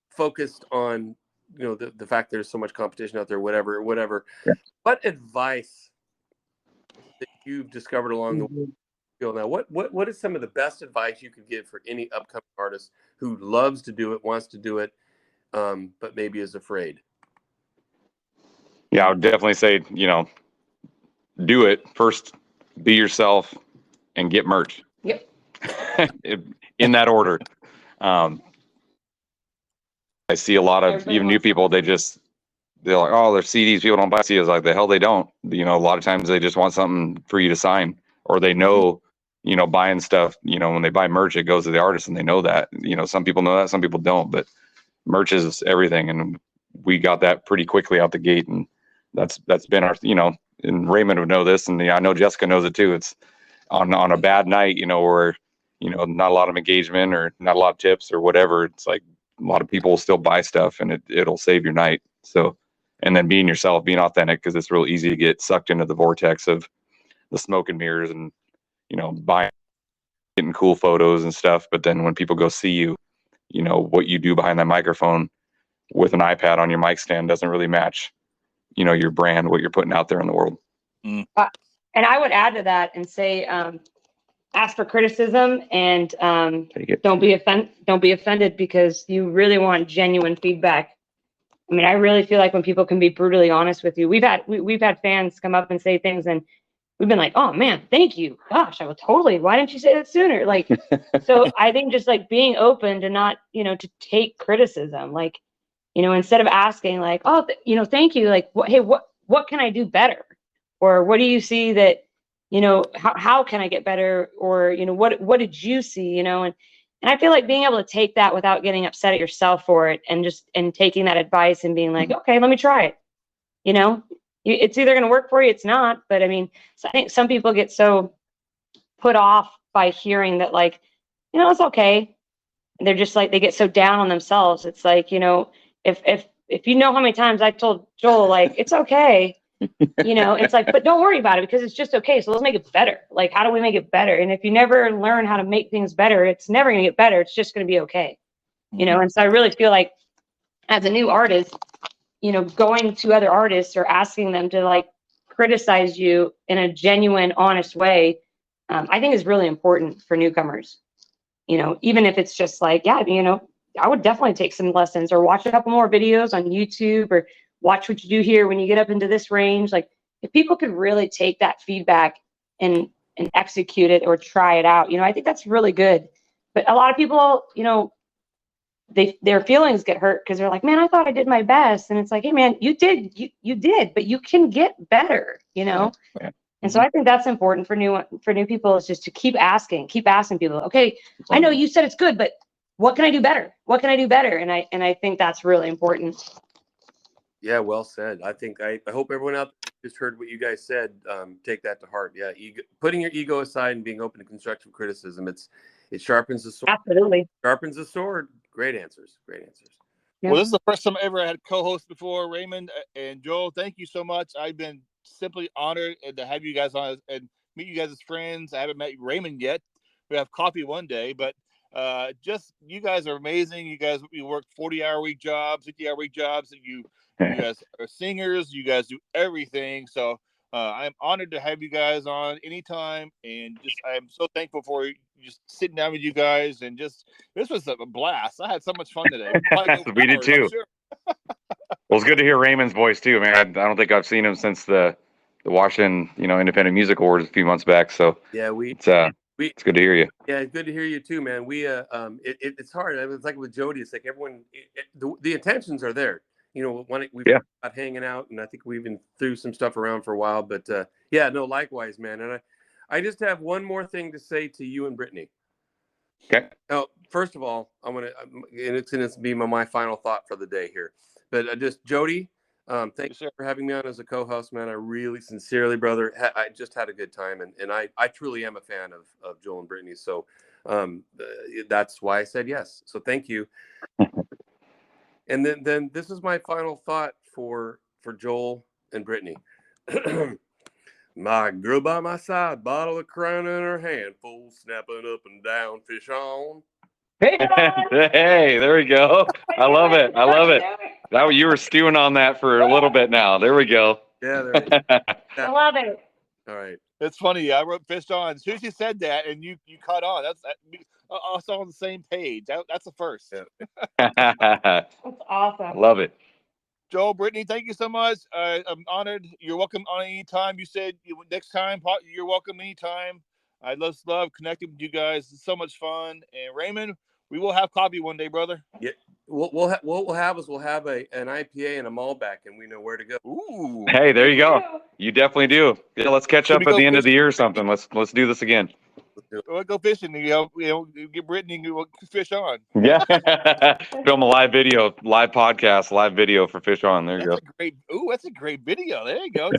focused on, the fact there's so much competition out there, whatever, what advice that you've discovered along the way now, what is some of the best advice you could give for any upcoming artist who loves to do it, wants to do it, but maybe is afraid? Yeah, I would definitely say, do it first, be yourself, and get merch. Yep. In that order. I see a lot of even new people, they're like, "Oh, they're CDs. People don't buy CDs." Like, the hell they don't. A lot of times they just want something for you to sign, or they know, buying stuff, when they buy merch, it goes to the artist, and they know that. Some people know that, some people don't, but merch is everything. And we got that pretty quickly out the gate. And that's been our, and Raymond would know this. And I know Jessica knows it too. It's on a bad night, where, not a lot of engagement or not a lot of tips or whatever. It's like a lot of people will still buy stuff, and it'll save your night. So, and then being yourself, being authentic, because it's real easy to get sucked into the vortex of the smoke and mirrors and, buying, getting cool photos and stuff. But then when people go see you, you know, what you do behind that microphone with an iPad on your mic stand doesn't really match, you know, your brand, what you're putting out there in the world. And I would add to that and say, ask for criticism and don't be offended because you really want genuine feedback. I mean, I really feel like when people can be brutally honest with you, we've had fans come up and say things and we've been like, oh man, thank you. Gosh, I would totally, why didn't you say that sooner? Like, so I think just like being open to not, you know, to take criticism, like, you know, instead of asking like, oh, you know, thank you. Like, hey, what can I do better? Or what do you see that, you know, how can I get better? Or, you know, what did you see, you know? And I feel like being able to take that without getting upset at yourself for it and taking that advice and being like, okay, let me try it. You know, it's either going to work for you, it's not. But I mean, I think some people get so put off by hearing that, like, you know, it's okay. And they're just like, they get so down on themselves. It's like, you know, if you know how many times I told Joel, like, it's okay, you know, it's like, but don't worry about it because it's just okay. So let's make it better. Like, how do we make it better? And if you never learn how to make things better, it's never going to get better. It's just going to be okay. You know? And so I really feel like as a new artist, you know, going to other artists or asking them to like criticize you in a genuine, honest way, I think is really important for newcomers. You know, even if it's just like, yeah, you know, I would definitely take some lessons or watch a couple more videos on YouTube or watch what you do here when you get up into this range. Like, if people could really take that feedback and execute it or try it out, you know, I think that's really good. But a lot of people, you know, their feelings get hurt because they're like, man, I thought I did my best. And it's like, hey man, you did, but you can get better, you know? Yeah. And so I think that's important for new people, is just to keep asking people, okay, I know you said it's good, but what can I do better? What can I do better? And I think that's really important. Yeah, well said. I hope everyone out there just heard what you guys said. Take that to heart. Yeah, putting your ego aside and being open to constructive criticism. It sharpens the sword. Absolutely. Sharpens the sword. Great answers. Yeah. Well, this is the first time I ever had co-host before, Raymond and Joel. Thank you so much. I've been simply honored to have you guys on and meet you guys as friends. I haven't met Raymond yet. We have coffee one day, but just you guys are amazing. You work 40-hour-week jobs, 50-hour-week jobs. You guys are singers. You guys do everything. So I'm honored to have you guys on anytime, and I'm so thankful for just sitting down with you guys. And this was a blast. I had so much fun today. We did too. Sure. Well, it's good to hear Raymond's voice too, man. I don't think I've seen him since the Washington, you know, Independent Music Awards a few months back. So yeah, it's good to hear you. Yeah, it's good to hear you too, man. It's hard. It's like with Jody. It's like everyone. The intentions are there. You know, we've got hanging out, and I think we've been through some stuff around for a while. But yeah, no, likewise, man. And I just have one more thing to say to you and Brittany. Okay. Now, first of all, and it's going to be my final thought for the day here. But just Jody, thanks for having me on as a co-host, man. I really, sincerely, brother, I just had a good time, and I truly am a fan of Joel and Brittany. So that's why I said yes. So thank you. And then this is my final thought for Joel and Brittany. My girl by my side, bottle of Crown in her hand, full snapping up and down, fish on. Hey, there we go. I love it. Now you were stewing on that for a little bit now. There we go. Yeah, there we go. I love it. All right. It's funny. I wrote fish on. As soon as you said that and you caught on, that's us on the same page. That's the first. Yeah. That's awesome. Love it. Joel, Brittany, thank you so much. I'm honored. You're welcome on any time. You said next time, you're welcome anytime. I love connecting with you guys. It's so much fun. And Raymond, we will have coffee one day, brother. Yeah. We'll have an IPA and a Malbec, and we know where to go. Ooh. Hey, there you go. You definitely do. Yeah, let's catch up at the end of the year or something. Let's do this again. We'll go fishing. Get Brittany and fish on. Yeah. Film a live podcast, live video for Fish On. There you go. That's a great video. There you go.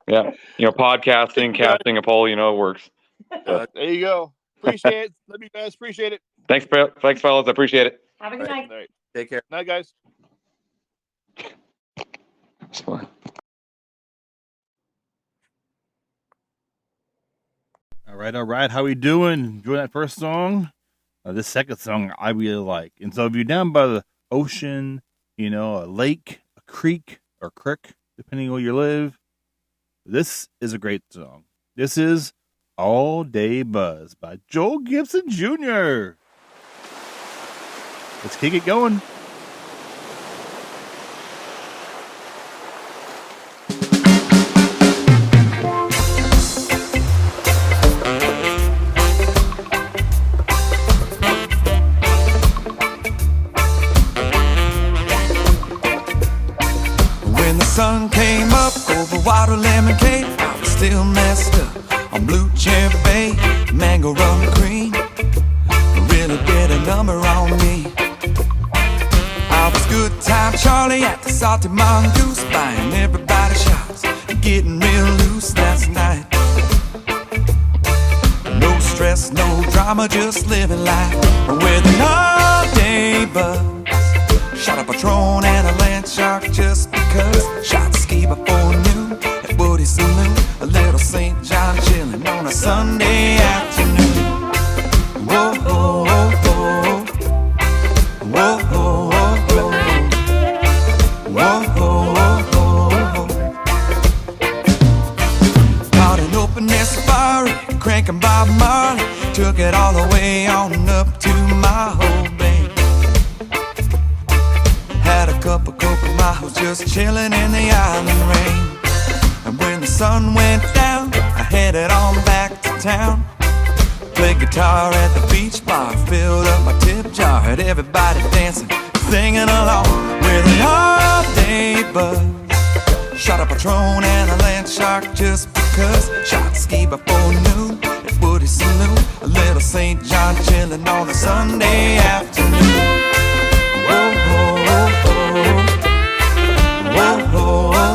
Yeah. Podcasting, casting a pole, it works. There you go. Appreciate it. Love you guys. Appreciate it. Thanks, fellas. I appreciate it. Have a good night. All right. Take care. Night, guys. It's fun. All right. All right. How we doing? Enjoying that first song? This second song I really like. And so if you're down by the ocean, a lake, a creek, or creek, depending on where you live, this is a great song. This is All Day Buzz by Joe Gibson Jr. Let's kick it going. Sun came up over water lemon cake. I was still messed up on blue cherry bay, mango rum and cream. Really did a number on me. I was good time Charlie at the salty mongoose, buying everybody shots and getting real loose last night. No stress, no drama, just living life with an all-day buzz. Shot a Patron and a land shark just because. Shot ski before noon at Woody's Saloon. A little St. John chillin' on a Sunday afternoon. Whoa, whoa, whoa, whoa, whoa, whoa, whoa, whoa, whoa. Caught an open air safari, cranking Bob Marley. Took it all the way on up to my home bay. Had a cup of Coca-Cola, just chilling in the island rain. And when the sun went down, I headed on back to town. Played guitar at the beach bar, filled up my tip jar. Had everybody dancing, singing along with an all-day buzz. Shot a Patron and a land shark just because. Shot ski before noon at Woody's Saloon. A little St. John chilling on a Sunday afternoon. Whoa, whoa, whoa, whoa, whoa, whoa, whoa, whoa, whoa.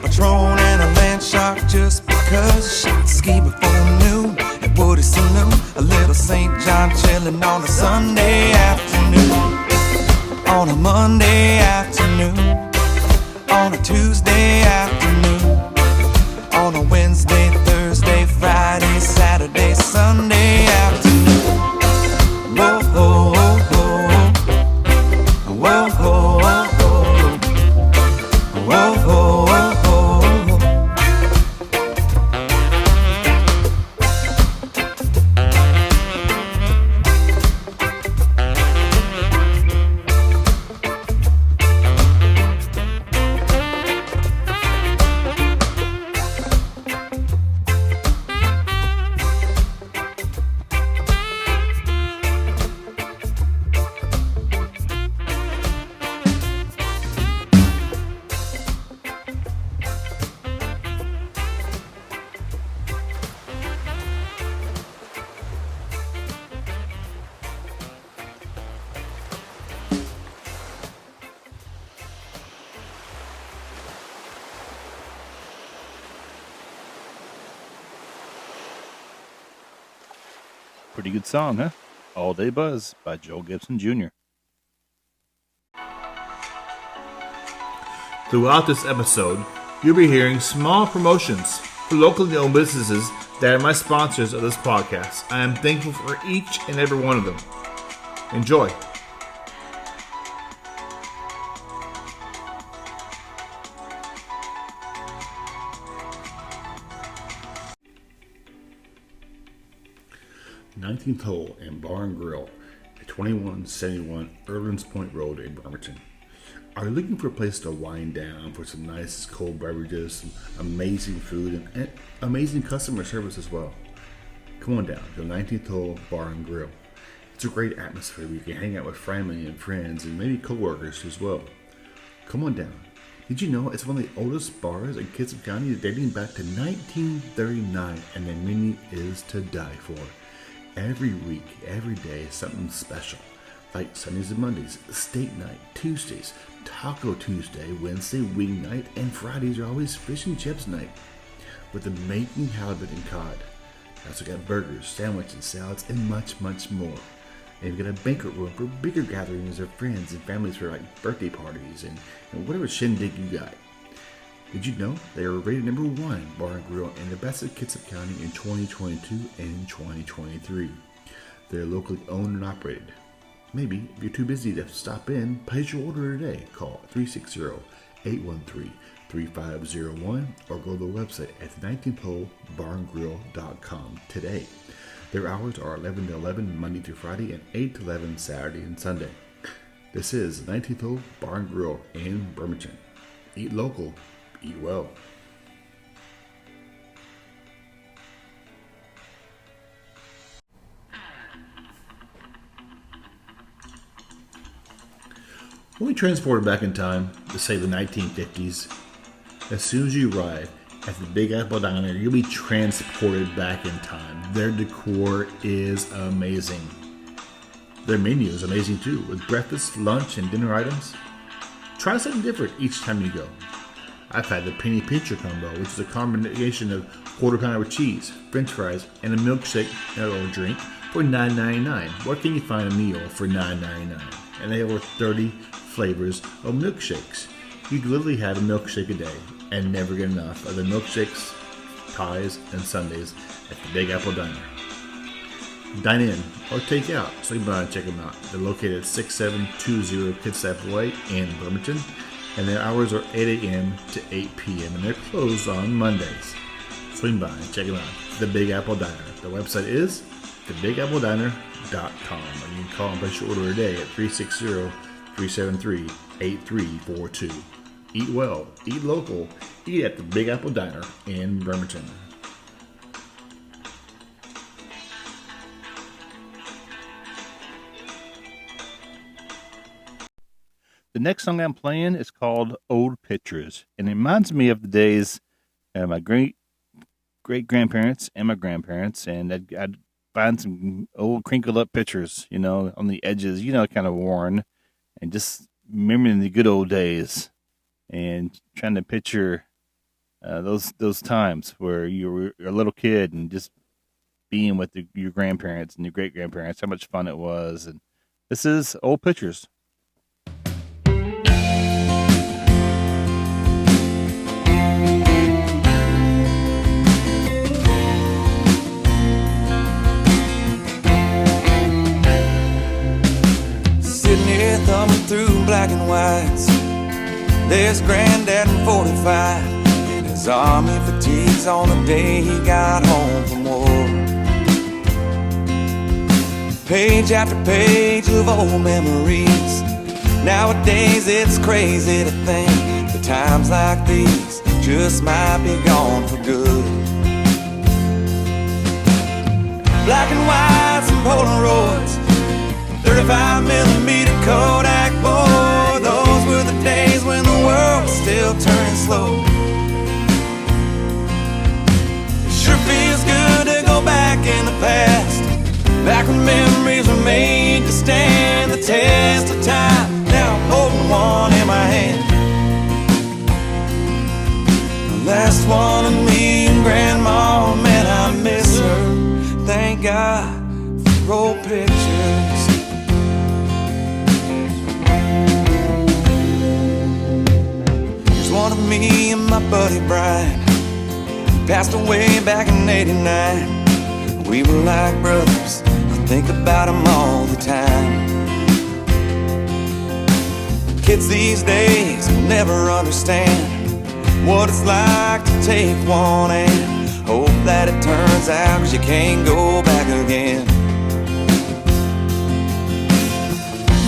Patron and a land shark just because. Shot ski before noon at Woody's Saloon. A little St. John chilling on a Sunday afternoon. On a Monday afternoon. On a Tuesday afternoon. On a Wednesday, Thursday, Friday, Saturday, Sunday afternoon. Whoa, whoa, whoa, whoa, whoa, whoa, whoa, whoa, whoa, whoa. Pretty good song, huh? All Day Buzz by Joe Gibson Jr. Throughout this episode, you'll be hearing small promotions for locally owned businesses that are my sponsors of this podcast. I am thankful for each and every one of them. Enjoy. Nineteenth Hole and Bar and Grill at 2171 Erlands Point Road in Bremerton. Are you looking for a place to wind down for some nice cold beverages, some amazing food, and amazing customer service as well? Come on down to 19th Hole Bar and Grill. It's a great atmosphere where you can hang out with family and friends and maybe co-workers as well. Come on down. Did you know it's one of the oldest bars in Kitsap County, dating back to 1939, and the menu is to die for. Every week, every day, something special. Like Sundays and Mondays, steak night, Tuesdays, Taco Tuesday, Wednesday, wing night, and Fridays are always fish and chips night with amazing halibut and cod. I also got burgers, sandwiches, salads, and much, much more. And you've got a banquet room for bigger gatherings of friends and families for like birthday parties and whatever shindig you got. Did you know they are rated #1 bar and grill in the best of Kitsap County in 2022 and 2023? They're locally owned and operated. Maybe if you're too busy to stop in, place your order today. Call 360-813-3501 or go to the website at 19thholebarngrill.com today. Their hours are 11 to 11 Monday through Friday and 8 to 11 Saturday and Sunday. This is 19th Hole Bar and Grill in Bremerton. Eat local, eat well. When we transported back in time to say the 1950s, as soon as you arrive at the Big Apple Diner, you'll be transported back in time. Their decor is amazing. Their menu is amazing too, with breakfast, lunch, and dinner items. Try something different each time you go. I've had the penny pincher combo, which is a combination of quarter pounder with cheese, french fries, and a milkshake or drink for $9.99. Where can you find a meal for $9.99? And they have over 30 flavors of milkshakes. You can literally have a milkshake a day and never get enough of the milkshakes, pies, and sundaes at the Big Apple Diner. Dine in or take out, so you can check them out. They're located at 6720 Kitsap Way in Bremerton, and their hours are 8 a.m. to 8 p.m. and they're closed on Mondays. Swing by and check them out. The Big Apple Diner. The website is thebigapplediner.com, and you can call and place your order today at 360-373-8342. Eat well, eat local, eat at the Big Apple Diner in Bremerton. The next song I'm playing is called Old Pictures, and it reminds me of the days my great-grandparents and my grandparents, and I'd find some old crinkled up pictures, on the edges, kind of worn, and just remembering the good old days and trying to picture those times where you were a little kid and just being with your grandparents and your great-grandparents, how much fun it was. And this is Old Pictures. Thumbing through black and whites, there's Granddad in 45 in his army fatigues on the day he got home from war. Page after page of old memories. Nowadays it's crazy to think that times like these just might be gone for good. Black and whites and Polaroids, 35mm Kodak, boy, those were the days when the world was still turning slow. It sure feels good to go back in the past, back when memories were made to stand the test of time. Now I'm holding one in my hand, the last one of me and Grandma, man, I miss her. Thank God for old pictures. One of me and my buddy Brian, he passed away back in '89. We were like brothers, I think about him all the time. Kids these days will never understand what it's like to take one and hope that it turns out, 'cause you can't go back again.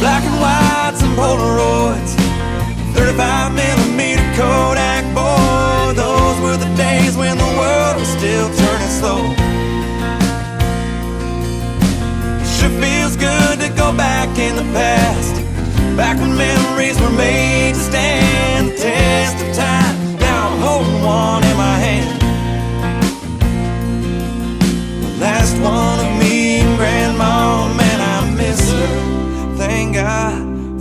Black and whites and Polaroids, 35mm Kodak, boy, those were the days when the world was still turning slow. It sure feels good to go back in the past, back when memories were made to stand the test test of time. Now I'm holding one in my hand. The last one of me and Grandma, man, I miss her. Thank God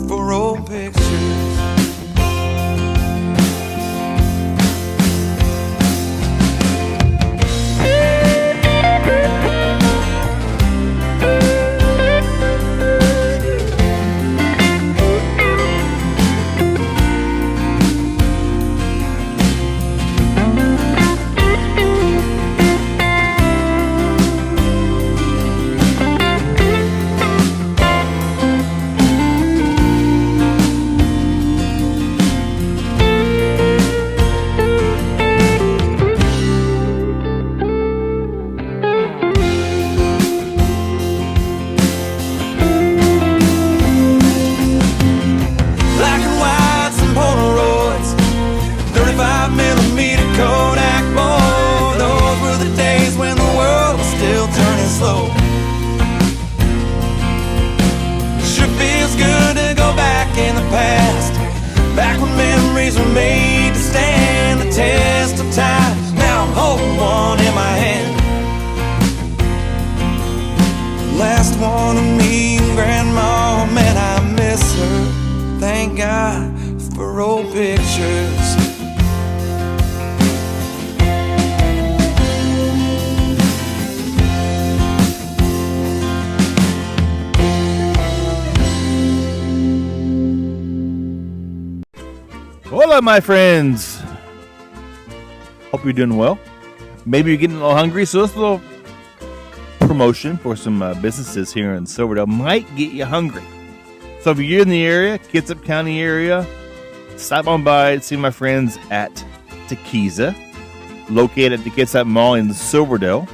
for old pictures. Hola, my friends. Hope you're doing well. Maybe you're getting a little hungry, so this little promotion for some businesses here in Silverdale might get you hungry. So if you're in the area, Kitsap County area, stop on by and see my friends at Tequiza, located at the Kitsap Mall in Silverdale.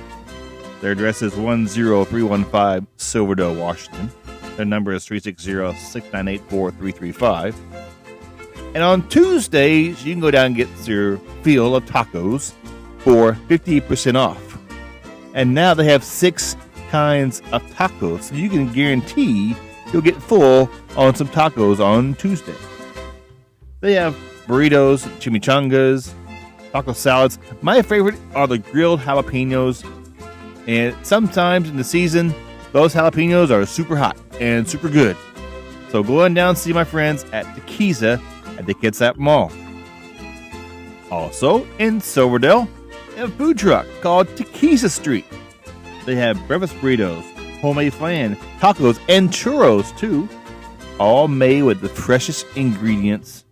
Their address is 10315 Silverdale, Washington. Their number is 360-698-4335. And on Tuesdays, you can go down and get your fill of tacos for 50% off. And now they have 6 kinds of tacos, so you can guarantee you'll get full on some tacos on Tuesday. They have burritos, chimichangas, taco salads. My favorite are the grilled jalapenos. And sometimes in the season, those jalapenos are super hot and super good. So go on down and see my friends at Tequiza at the Kitsap Mall. Also in Silverdale, they have a food truck called Tequiza Street. They have breakfast burritos, homemade flan, tacos, and churros too, all made with the freshest ingredients.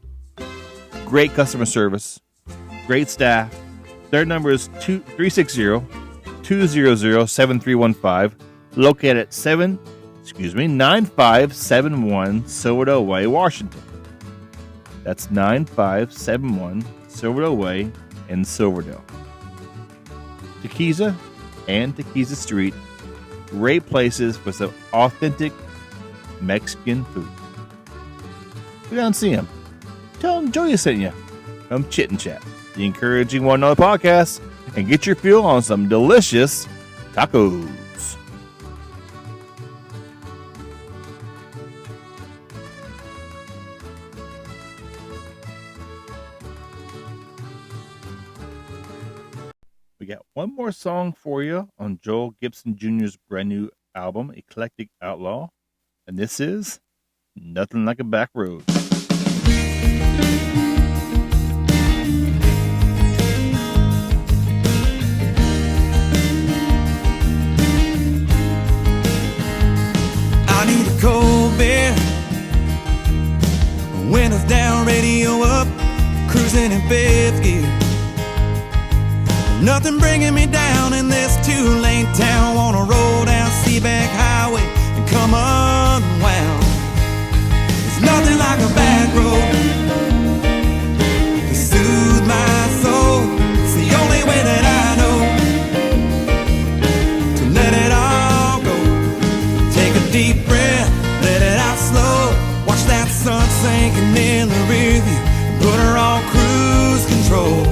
Great customer service, great staff. Their number is 360-200-7315, located at 9571 Silverdale Way, Washington. That's 9571 Silverdale Way in Silverdale. Tequiza and Tequiza Street, great places for some authentic Mexican food. Go down and see them. Tell them Joey sent you. Come Chit and Chat, the encouraging one another podcast, and get your feel on some delicious tacos. We got one more song for you on Joe Gibson Jr.'s brand new album, Eclectic Outlaw. And this is Nothing Like a Back Road. I need a cold beer, windows down, radio up, cruising in 5th gear. Nothing bringing me down in this 2-lane town. Wanna roll down Seaback Highway and come unwound. There's nothing like a back road to soothe my soul. It's the only way that I know to let it all go. Take a deep breath, let it out slow. Watch that sun sinking in the rear view and put her on cruise control.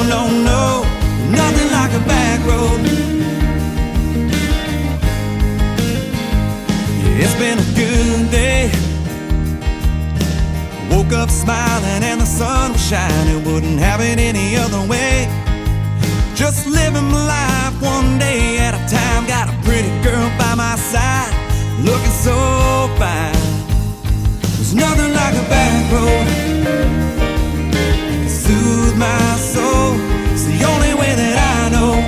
No, nothing like a back road. shine, it wouldn't happen any other way. Just living my life one day at a time. Got a pretty girl by my side, looking so fine. There's nothing like a back road to soothe my soul. It's the only way that I know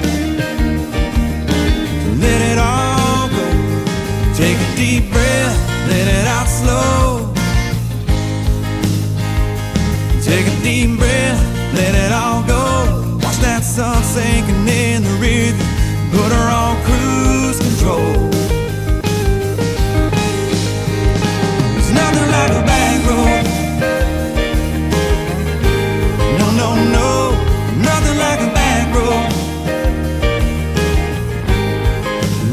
to let it all go. Take a deep breath, let it out slow. Take a deep breath, let it all go. Watch that sun sinking in the rear view, put her on cruise control. There's nothing like a back road. No, no, no, nothing like a back road.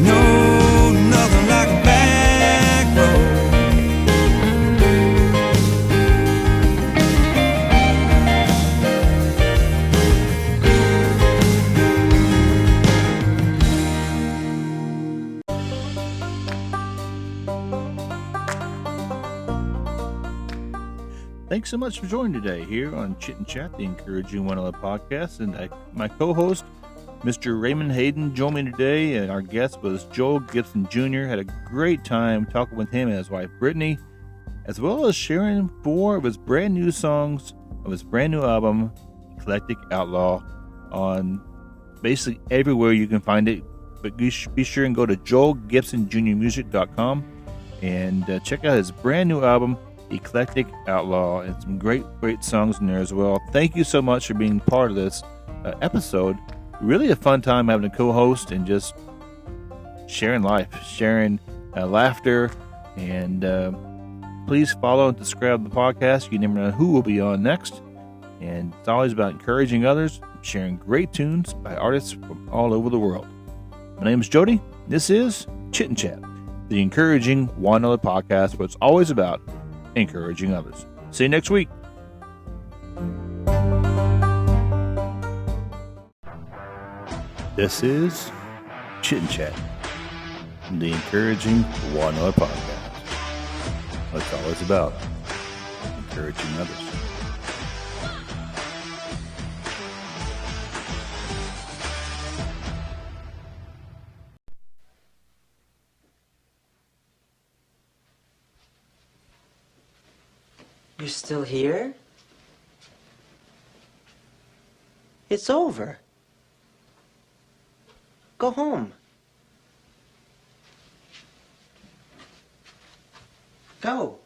No, nothing like a back road. Thanks so much for joining today here on Chit and Chat, the Encouraging One Another podcast. And my co-host, Mr. Raymond Hayden, joined me today, and our guest was Joe Gibson Jr. Had a great time talking with him and his wife, Brittany, as well as sharing 4 of his brand new songs of his brand new album, Eclectic Outlaw, on basically everywhere you can find it. But be sure and go to joelgibsonjrmusic.com and check out his brand new album, Eclectic Outlaw, and some great songs in there as well. Thank you so much for being part of this episode. Really a fun time having a co-host and just sharing life, sharing laughter, and please follow and subscribe to the podcast. You never know who will be on next, and it's always about encouraging others, sharing great tunes by artists from all over the world. My name is Jody. This is Chit and Chat, the Encouraging One Another podcast, where it's always about encouraging others. See you next week. This is Chit and Chat, the Encouraging One Another podcast. It's always about encouraging others. You're still here? It's over. Go home. Go.